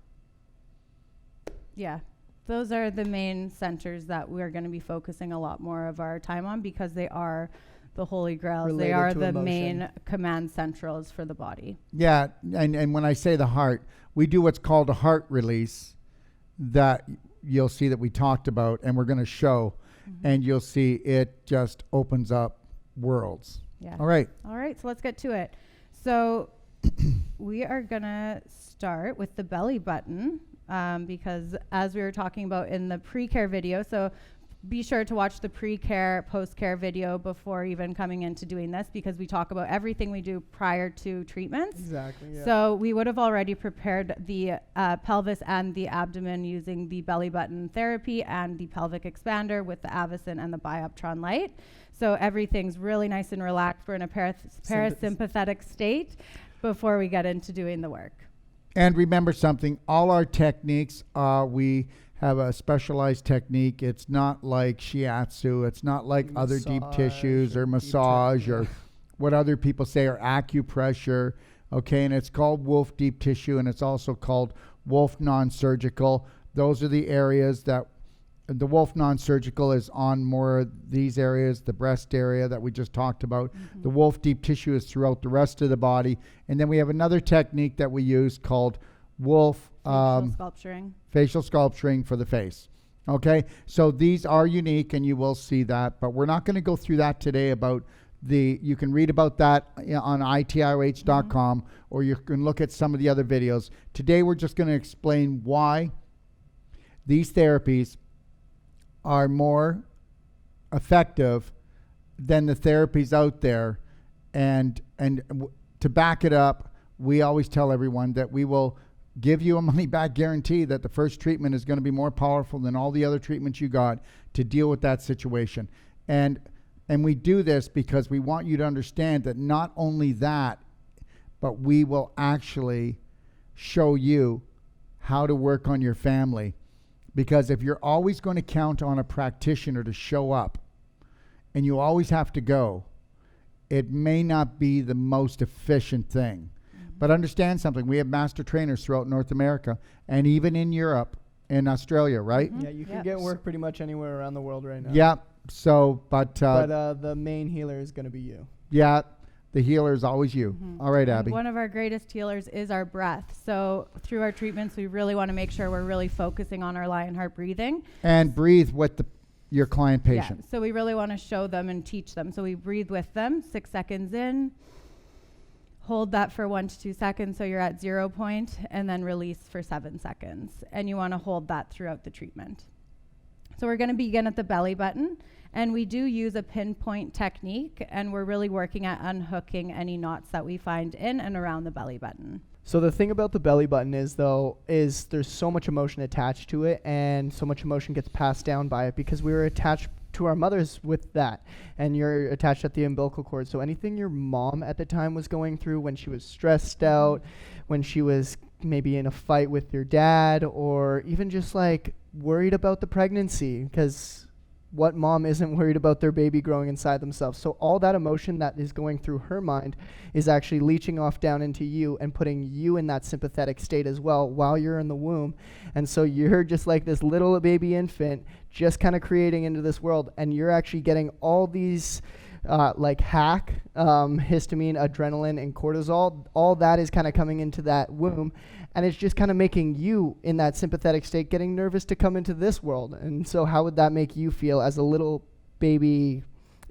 Yeah. Those are the main centers that we're going to be focusing a lot more of our time on because they are the holy grails. They Related are to the emotion. main command centrals for the body. Yeah, and when I say the heart, we do what's called a heart release that you'll see that we talked about, and we're going to show, and you'll see it just opens up worlds. Yeah. All right. All right, so let's get to it. So we are going to start with the belly button because as we were talking about in the pre-care video, so be sure to watch the pre-care, post-care video before even coming into doing this because we talk about everything we do prior to treatments. Exactly. Yeah. So we would have already prepared the pelvis and the abdomen using the belly button therapy and the pelvic expander with the Avicin and the Bioptron light. So everything's really nice and relaxed. We're in a parasympathetic state before we get into doing the work. And remember something, all our techniques, we have a specialized technique. It's not like shiatsu. It's not like other deep tissues or deep massage tech, or yeah. what other people say are acupressure. Okay, and it's called Wolfe Deep Tissue, and it's also called Wolfe Non-Surgical. Those are the areas that the Wolfe Non-Surgical is on more of these areas, the breast area that we just talked about. The Wolfe Deep Tissue is throughout the rest of the body. And then we have another technique that we use called Wolfe Sculpturing. facial sculpturing for the face. Okay, so these are unique and you will see that, but we're not going to go through that today about you can read about that on itioh.com or you can look at some of the other videos. Today we're just going to explain why these therapies are more effective than the therapies out there. And to back it up, we always tell everyone that we will give you a money-back guarantee that the first treatment is going to be more powerful than all the other treatments you got to deal with that situation. And we do this because we want you to understand that not only that, but we will actually show you how to work on your family. Because if you're always going to count on a practitioner to show up and you always have to go, it may not be the most efficient thing. But understand something. We have master trainers throughout North America and even in Europe and Australia, right? Yeah, you can Yep. get work pretty much anywhere around the world right now. Yeah. So, but the main healer is going to be you. yeah, the healer is always you. All right, And Abby. one of our greatest healers is our breath. So through our treatments, we really want to make sure we're really focusing on our lion heart breathing. And breathe with your client patient. Yeah, so we really want to show them and teach them. So we breathe with them, 6 seconds in, hold that for 1 to 2 seconds so you're at 0 point, and then release for 7 seconds. And you want to hold that throughout the treatment. So we're going to begin at the belly button, and we do use a pinpoint technique, and we're really working at unhooking any knots that we find in and around the belly button. So the thing about the belly button is there's so much emotion attached to it, and so much emotion gets passed down by it because we were attached to our mothers with that, and you're attached at the umbilical cord. So anything your mom at the time was going through when she was stressed out, when she was maybe in a fight with your dad, or even just like worried about the pregnancy, because what mom isn't worried about their baby growing inside themselves? So all that emotion that is going through her mind is actually leaching off down into you and putting you in that sympathetic state as well while you're in the womb. And so you're just like this little baby infant just kind of creating into this world, and you're actually getting all these like histamine, adrenaline, and cortisol. All that is kind of coming into that womb, and it's just kind of making you in that sympathetic state getting nervous to come into this world. And so how would that make you feel as a little baby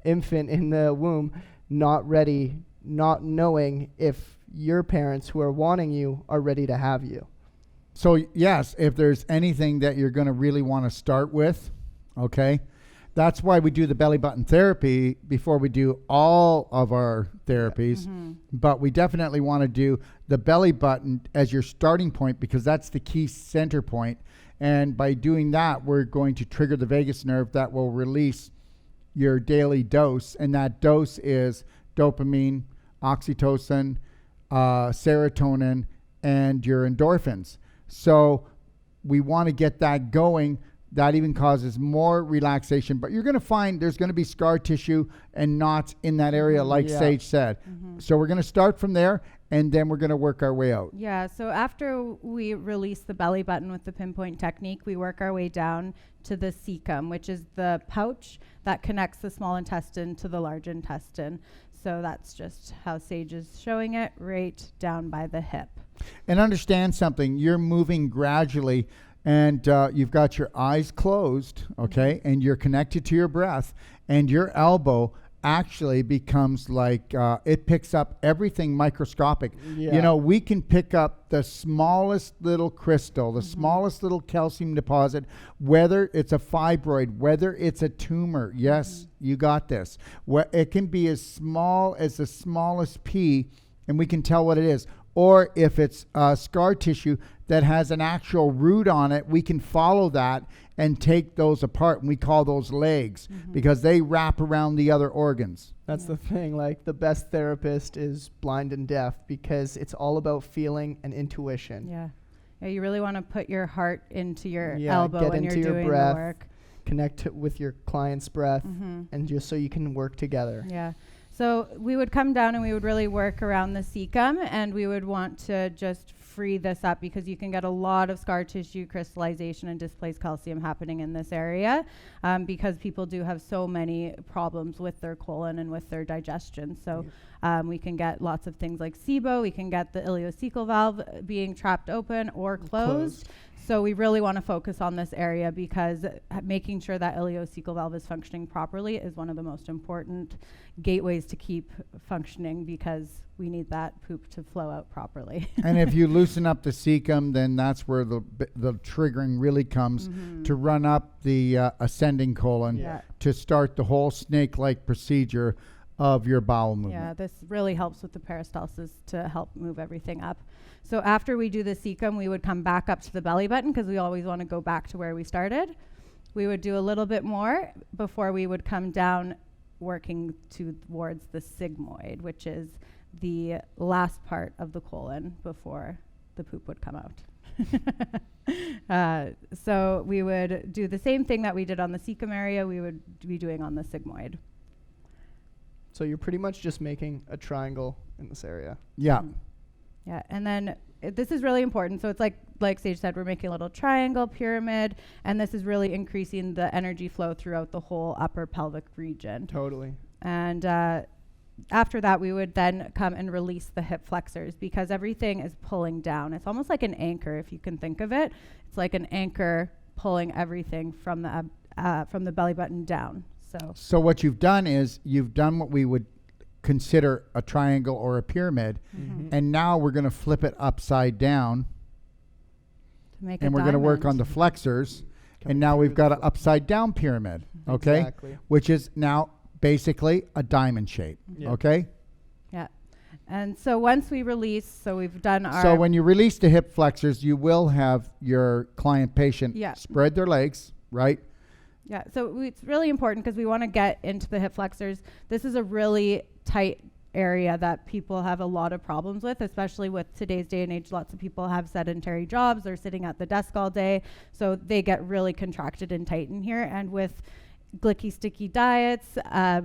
infant in the womb, not ready, not knowing if your parents who are wanting you are ready to have you? So yes, if there's anything that you're going to really want to start with, okay, that's why we do the belly button therapy before we do all of our therapies. But we definitely want to do the belly button as your starting point because that's the key center point. And by doing that, we're going to trigger the vagus nerve that will release your daily dose. And that dose is dopamine, oxytocin, serotonin, and your endorphins. So we want to get that going. That even causes more relaxation. But you're going to find there's going to be scar tissue and knots in that area, like Sage said. So we're going to start from there, and then we're going to work our way out. Yeah, so after we release the belly button with the pinpoint technique, we work our way down to the cecum, which is the pouch that connects the small intestine to the large intestine. So that's just how Sage is showing it, right down by the hip. And understand something, you're moving gradually, and you've got your eyes closed, okay, and you're connected to your breath, and your elbow actually becomes like, it picks up everything microscopic. You know, we can pick up the smallest little crystal, the smallest little calcium deposit, whether it's a fibroid, whether it's a tumor. Yes, you got this. It can be as small as the smallest pea, and we can tell what it is. Or if it's scar tissue that has an actual root on it, we can follow that and take those apart. And we call those legs because they wrap around the other organs. That's the thing. Like, the best therapist is blind and deaf because it's all about feeling and intuition. Yeah, you really want to put your heart into your elbow when you're doing breath, the work. Connect with your client's breath, and just so you can work together. Yeah. So we would come down and we would really work around the cecum, and we would want to just free this up because you can get a lot of scar tissue crystallization and displaced calcium happening in this area because people do have so many problems with their colon and with their digestion. So we can get lots of things like SIBO. We can get the ileocecal valve being trapped open or closed. So we really want to focus on this area because making sure that ileocecal valve is functioning properly is one of the most important gateways to keep functioning because we need that poop to flow out properly. And if you loosen up the cecum, then that's where the triggering really comes to run up the ascending colon to start the whole snake-like procedure of your bowel movement. Yeah, this really helps with the peristalsis to help move everything up. So after we do the cecum, we would come back up to the belly button because we always want to go back to where we started. We would do a little bit more before we would come down working towards the sigmoid, which is the last part of the colon before the poop would come out. So we would do the same thing that we did on the cecum area, we would be doing on the sigmoid. So you're pretty much just making a triangle in this area. Yeah. Yeah, and then this is really important. So it's like Sage said, we're making a little triangle, pyramid, and this is really increasing the energy flow throughout the whole upper pelvic region. Totally. And after that, we would then come and release the hip flexors because everything is pulling down. It's almost like an anchor, if you can think of it. It's like an anchor pulling everything from the belly button down. So what you've done is you've done what we would consider a triangle or a pyramid, and now we're going to flip it upside down, and we're going to work on the flexors, and now we've got an upside down pyramid, okay? Exactly. Which is now basically a diamond shape, okay? Yeah. And so once we release, so we've done our... So when you release the hip flexors, you will have your patient spread their legs, right? Yeah, so it's really important because we want to get into the hip flexors. This is a really tight area that people have a lot of problems with, especially with today's day and age. Lots of people have sedentary jobs. They're sitting at the desk all day. So they get really contracted and tight in here. And with glicky, sticky diets,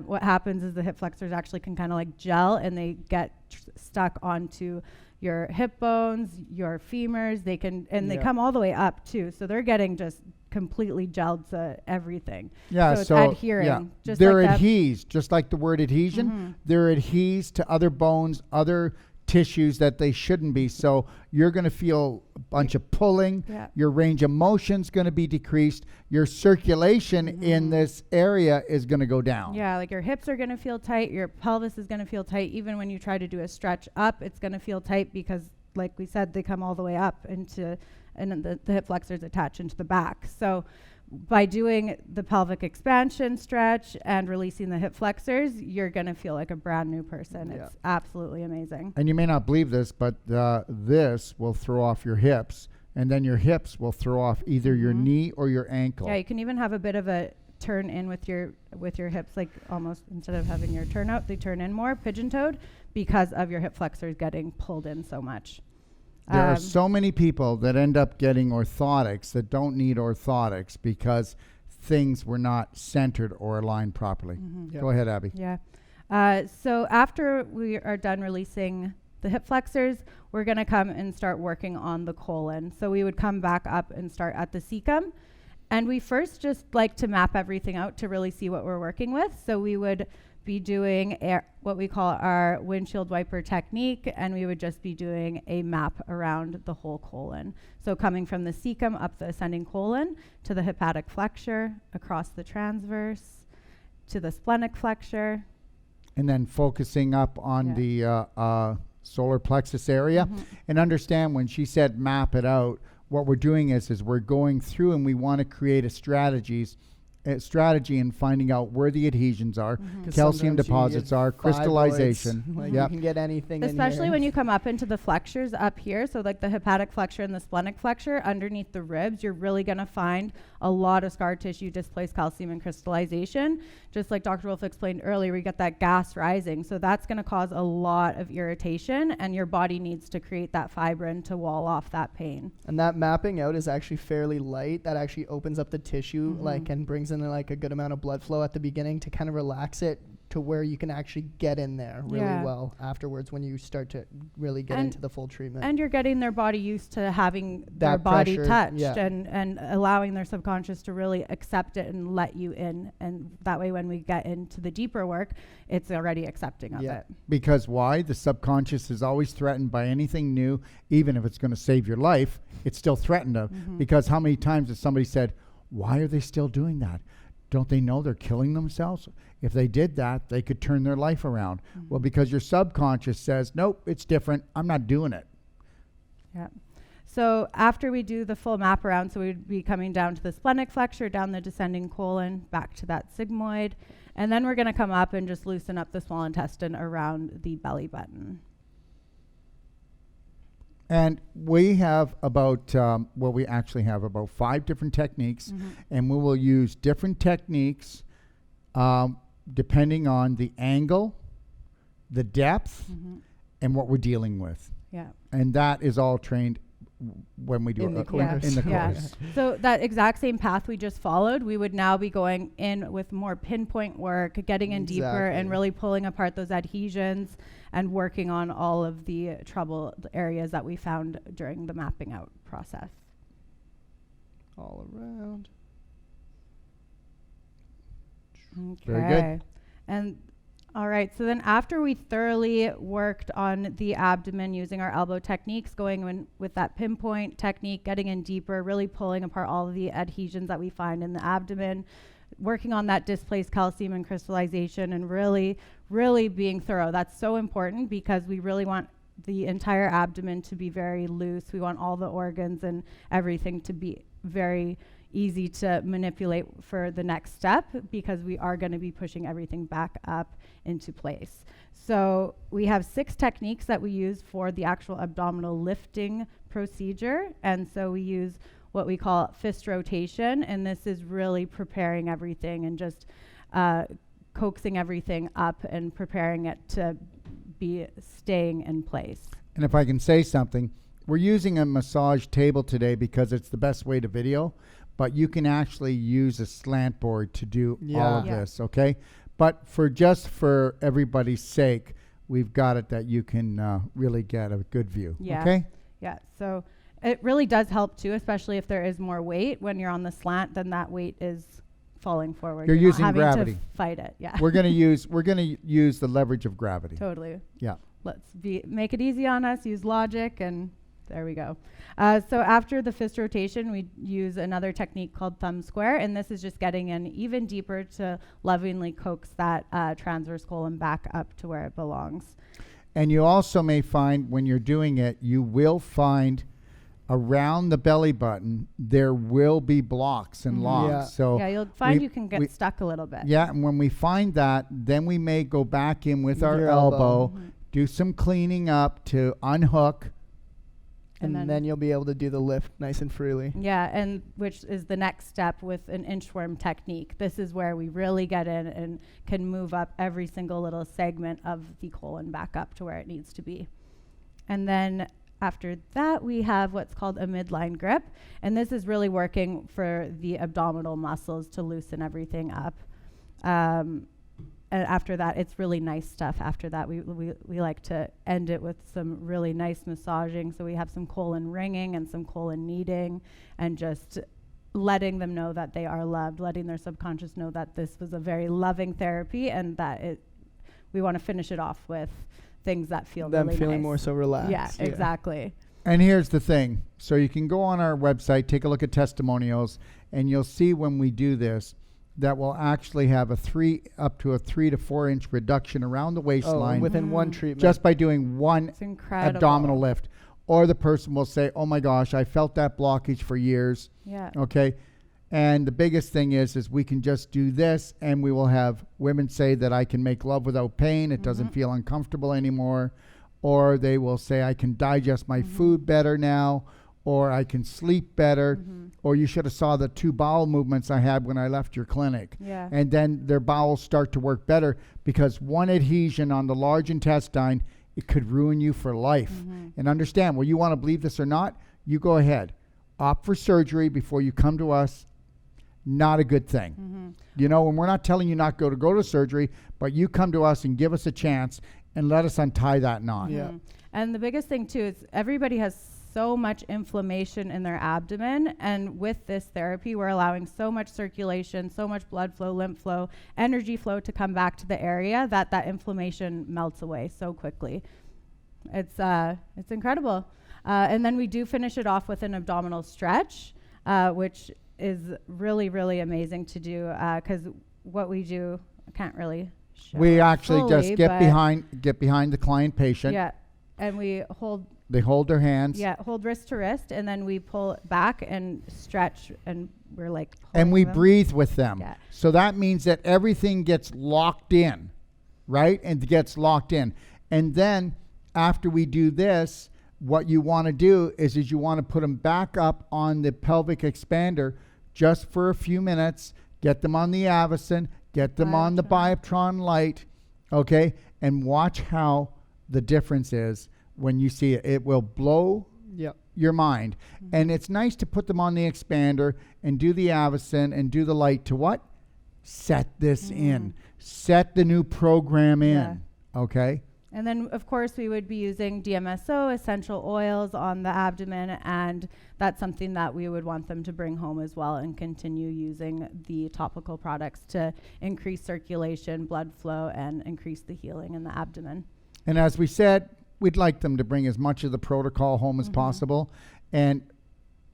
what happens is the hip flexors actually can kind of like gel and they get stuck onto your hip bones, your femurs. They can, and they come all the way up too. So they're getting just completely gelled to everything. Yeah, so it's adhering. Yeah. Just they're like adhes, just like the word adhesion. They're adhes to other bones, other tissues that they shouldn't be. So you're going to feel a bunch of pulling. Yeah. Your range of motion's going to be decreased. Your circulation in this area is going to go down. Yeah, like your hips are going to feel tight. Your pelvis is going to feel tight. Even when you try to do a stretch up, it's going to feel tight because, like we said, they come all the way up into, and the hip flexors attach into the back. So by doing the pelvic expansion stretch and releasing the hip flexors, you're going to feel like a brand new person. It's absolutely amazing. And you may not believe this, but this will throw off your hips and then your hips will throw off either your knee or your ankle. Yeah, you can even have a bit of a turn in with your hips, like almost instead of having your turn out, they turn in more, pigeon-toed, because of your hip flexors getting pulled in so much. There are so many people that end up getting orthotics that don't need orthotics because things were not centered or aligned properly. Yep. Go ahead, Abby. Yeah. So after we are done releasing the hip flexors, we're going to come and start working on the colon. So we would come back up and start at the cecum. And we first just like to map everything out to really see what we're working with. So we would be doing what we call our windshield wiper technique, and we would just be doing a map around the whole colon. So coming from the cecum up the ascending colon to the hepatic flexure, across the transverse, to the splenic flexure. And then focusing up on the solar plexus area. And understand when she said map it out, what we're doing is we're going through and we want to create a strategy in finding out where the adhesions are, calcium deposits are, crystallization. Like you can get anything Especially in when you come up into the flexures up here, so like the hepatic flexure and the splenic flexure underneath the ribs, you're really going to find a lot of scar tissue, displaced calcium, and crystallization. Just like Dr. Wolfe explained earlier, we get that gas rising. So that's going to cause a lot of irritation, and your body needs to create that fibrin to wall off that pain. And that mapping out is actually fairly light. That actually opens up the tissue and brings in like a good amount of blood flow at the beginning to kind of relax it to where you can actually get in there really well afterwards when you start to really get into the full treatment. And you're getting their body used to having their That body pressure, touched and allowing their subconscious to really accept it and let you in. And that way when we get into the deeper work, it's already accepting of it. Because why? The subconscious is always threatened by anything new. Even if it's going to save your life, it's still threatened of. Because how many times has somebody said, why are they still doing that? Don't they know they're killing themselves? If they did that, they could turn their life around. Well, because your subconscious says, nope, it's different. I'm not doing it. Yeah. So after we do the full map around, so we'd be coming down to the splenic flexure, down the descending colon, back to that sigmoid. And then we're going to come up and just loosen up the small intestine around the belly button. And we have about, we actually have about 5 different techniques, and we will use different techniques depending on the angle, the depth, and what we're dealing with. Yeah. And that is all trained when we do in the course. In the course. So that exact same path we just followed, we would now be going in with more pinpoint work, getting in deeper and really pulling apart those adhesions and working on all of the troubled areas that we found during the mapping out process. All around. Okay. Very good. And all right, so then after we thoroughly worked on the abdomen using our elbow techniques, going in with that pinpoint technique, getting in deeper, really pulling apart all of the adhesions that we find in the abdomen, working on that displaced calcium and crystallization, and really, really being thorough. That's so important because we really want the entire abdomen to be very loose. We want all the organs and everything to be very easy to manipulate for the next step because we are going to be pushing everything back up into place. So we have 6 techniques that we use for the actual abdominal lifting procedure. And so we use what we call fist rotation, and this is really preparing everything and just coaxing everything up and preparing it to be staying in place. And if I can say something, we're using a massage table today because it's the best way to video, but you can actually use a slant board to do all of this, okay? But for everybody's sake, we've got it that you can really get a good view, okay? Yeah, so it really does help too, especially if there is more weight. When you're on the slant, then that weight is falling forward. You're using not having gravity. To fight it, yeah. We're gonna use the leverage of gravity. Totally. Yeah. Make it easy on us, use logic, and there we go. So after the fist rotation, we use another technique called thumb square, and this is just getting in even deeper to lovingly coax that transverse colon back up to where it belongs. And you also may find when you're doing it, you will find around the belly button, there will be blocks and locks. Yeah. So you'll find you can get stuck a little bit. Yeah, and when we find that, then we may go back in with our elbow, do some cleaning up to unhook, And then you'll be able to do the lift nice and freely. Yeah, and which is the next step with an inchworm technique. This is where we really get in and can move up every single little segment of the colon back up to where it needs to be. And then after that, we have what's called a midline grip. And this is really working for the abdominal muscles to loosen everything up. And after that, it's really nice stuff. After that, we like to end it with some really nice massaging. So we have some colon ringing and some colon kneading, and just letting them know that they are loved, letting their subconscious know that this was a very loving therapy, and that we want to finish it off with things that feel them really feeling nice. more so relaxed. Yeah, exactly. And here's the thing. So you can go on our website, take a look at testimonials, and you'll see when we do this, that will actually have up to a 3 to 4 inch reduction around the waistline within one treatment, just by doing one It's incredible. abdominal lift. Or the person will say, oh my gosh, I felt that blockage for years. Yeah. Okay. And the biggest thing is we can just do this, and we will have women say that I can make love without pain. It doesn't feel uncomfortable anymore. Or they will say I can digest my food better now, or I can sleep better, or you should have saw the 2 bowel movements I had when I left your clinic. Yeah. And then their bowels start to work better, because one adhesion on the large intestine, it could ruin you for life. And understand, whether you want to believe this or not, you go ahead. Opt for surgery before you come to us. Not a good thing. You know, and we're not telling you not to go to surgery, but you come to us and give us a chance and let us untie that knot. Yeah. And the biggest thing too is everybody has so much inflammation in their abdomen, and with this therapy we're allowing so much circulation, so much blood flow, lymph flow, energy flow to come back to the area that inflammation melts away so quickly. It's incredible. And then we do finish it off with an abdominal stretch, which is really, really amazing to do, because what we do, I can't really show We it actually fully, just get behind the client patient. Yeah, and They hold their hands. Yeah, hold wrist to wrist, and then we pull back and stretch, and we're like And we them. breathe with them. Yeah. So that means that everything gets locked in, right? And gets locked in. And then after we do this, what you want to do is you want to put them back up on the pelvic expander just for a few minutes, get them on the Avicin, get them on the Bioptron light, okay? And watch how the difference is when you see it. It will blow your mind. And it's nice to put them on the expander and do the Avicin and do the light to what? Set this in. Set the new program in, okay? And then, of course, we would be using DMSO, essential oils on the abdomen, and that's something that we would want them to bring home as well and continue using the topical products to increase circulation, blood flow, and increase the healing in the abdomen. And as we said, we'd like them to bring as much of the protocol home as possible, and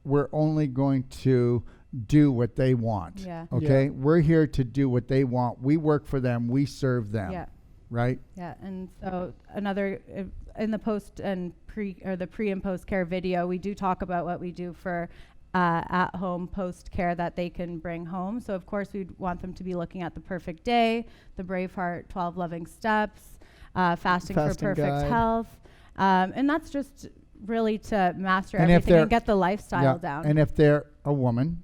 we're only going to do what they want. Yeah. Okay? Yeah. We're here to do what they want. We work for them. We serve them. Yeah. Right? Yeah, and so another in the post and pre and post care video, we do talk about what we do for at home post care that they can bring home. So of course we'd want them to be looking at the perfect day, the Braveheart 12 loving steps, fasting for perfect guide. health, and that's just really to master And if everything they're- and get the lifestyle down. And if they're a woman,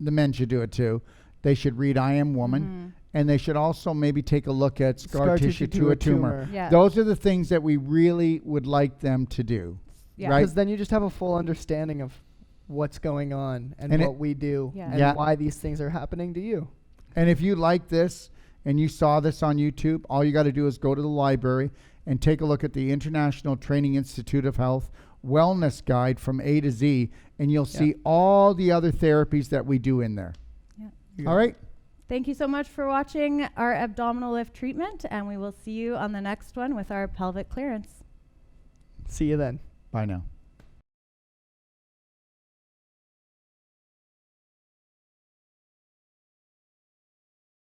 the men should do it too. They should read I Am Woman. And they should also maybe take a look at scar tissue to a tumor. Yeah. Those are the things that we really would like them to do. Yeah. Right? Because then you just have a full understanding of what's going on and And what we do Yeah. and Yeah. why these things are happening to you. And if you like this and you saw this on YouTube, all you got to do is go to the library and take a look at the International Training Institute of Health Wellness Guide from A to Z, and you'll see all the other therapies that we do in there. Yeah. All right? Thank you so much for watching our abdominal lift treatment, and we will see you on the next one with our pelvic clearance. See you then. Bye now.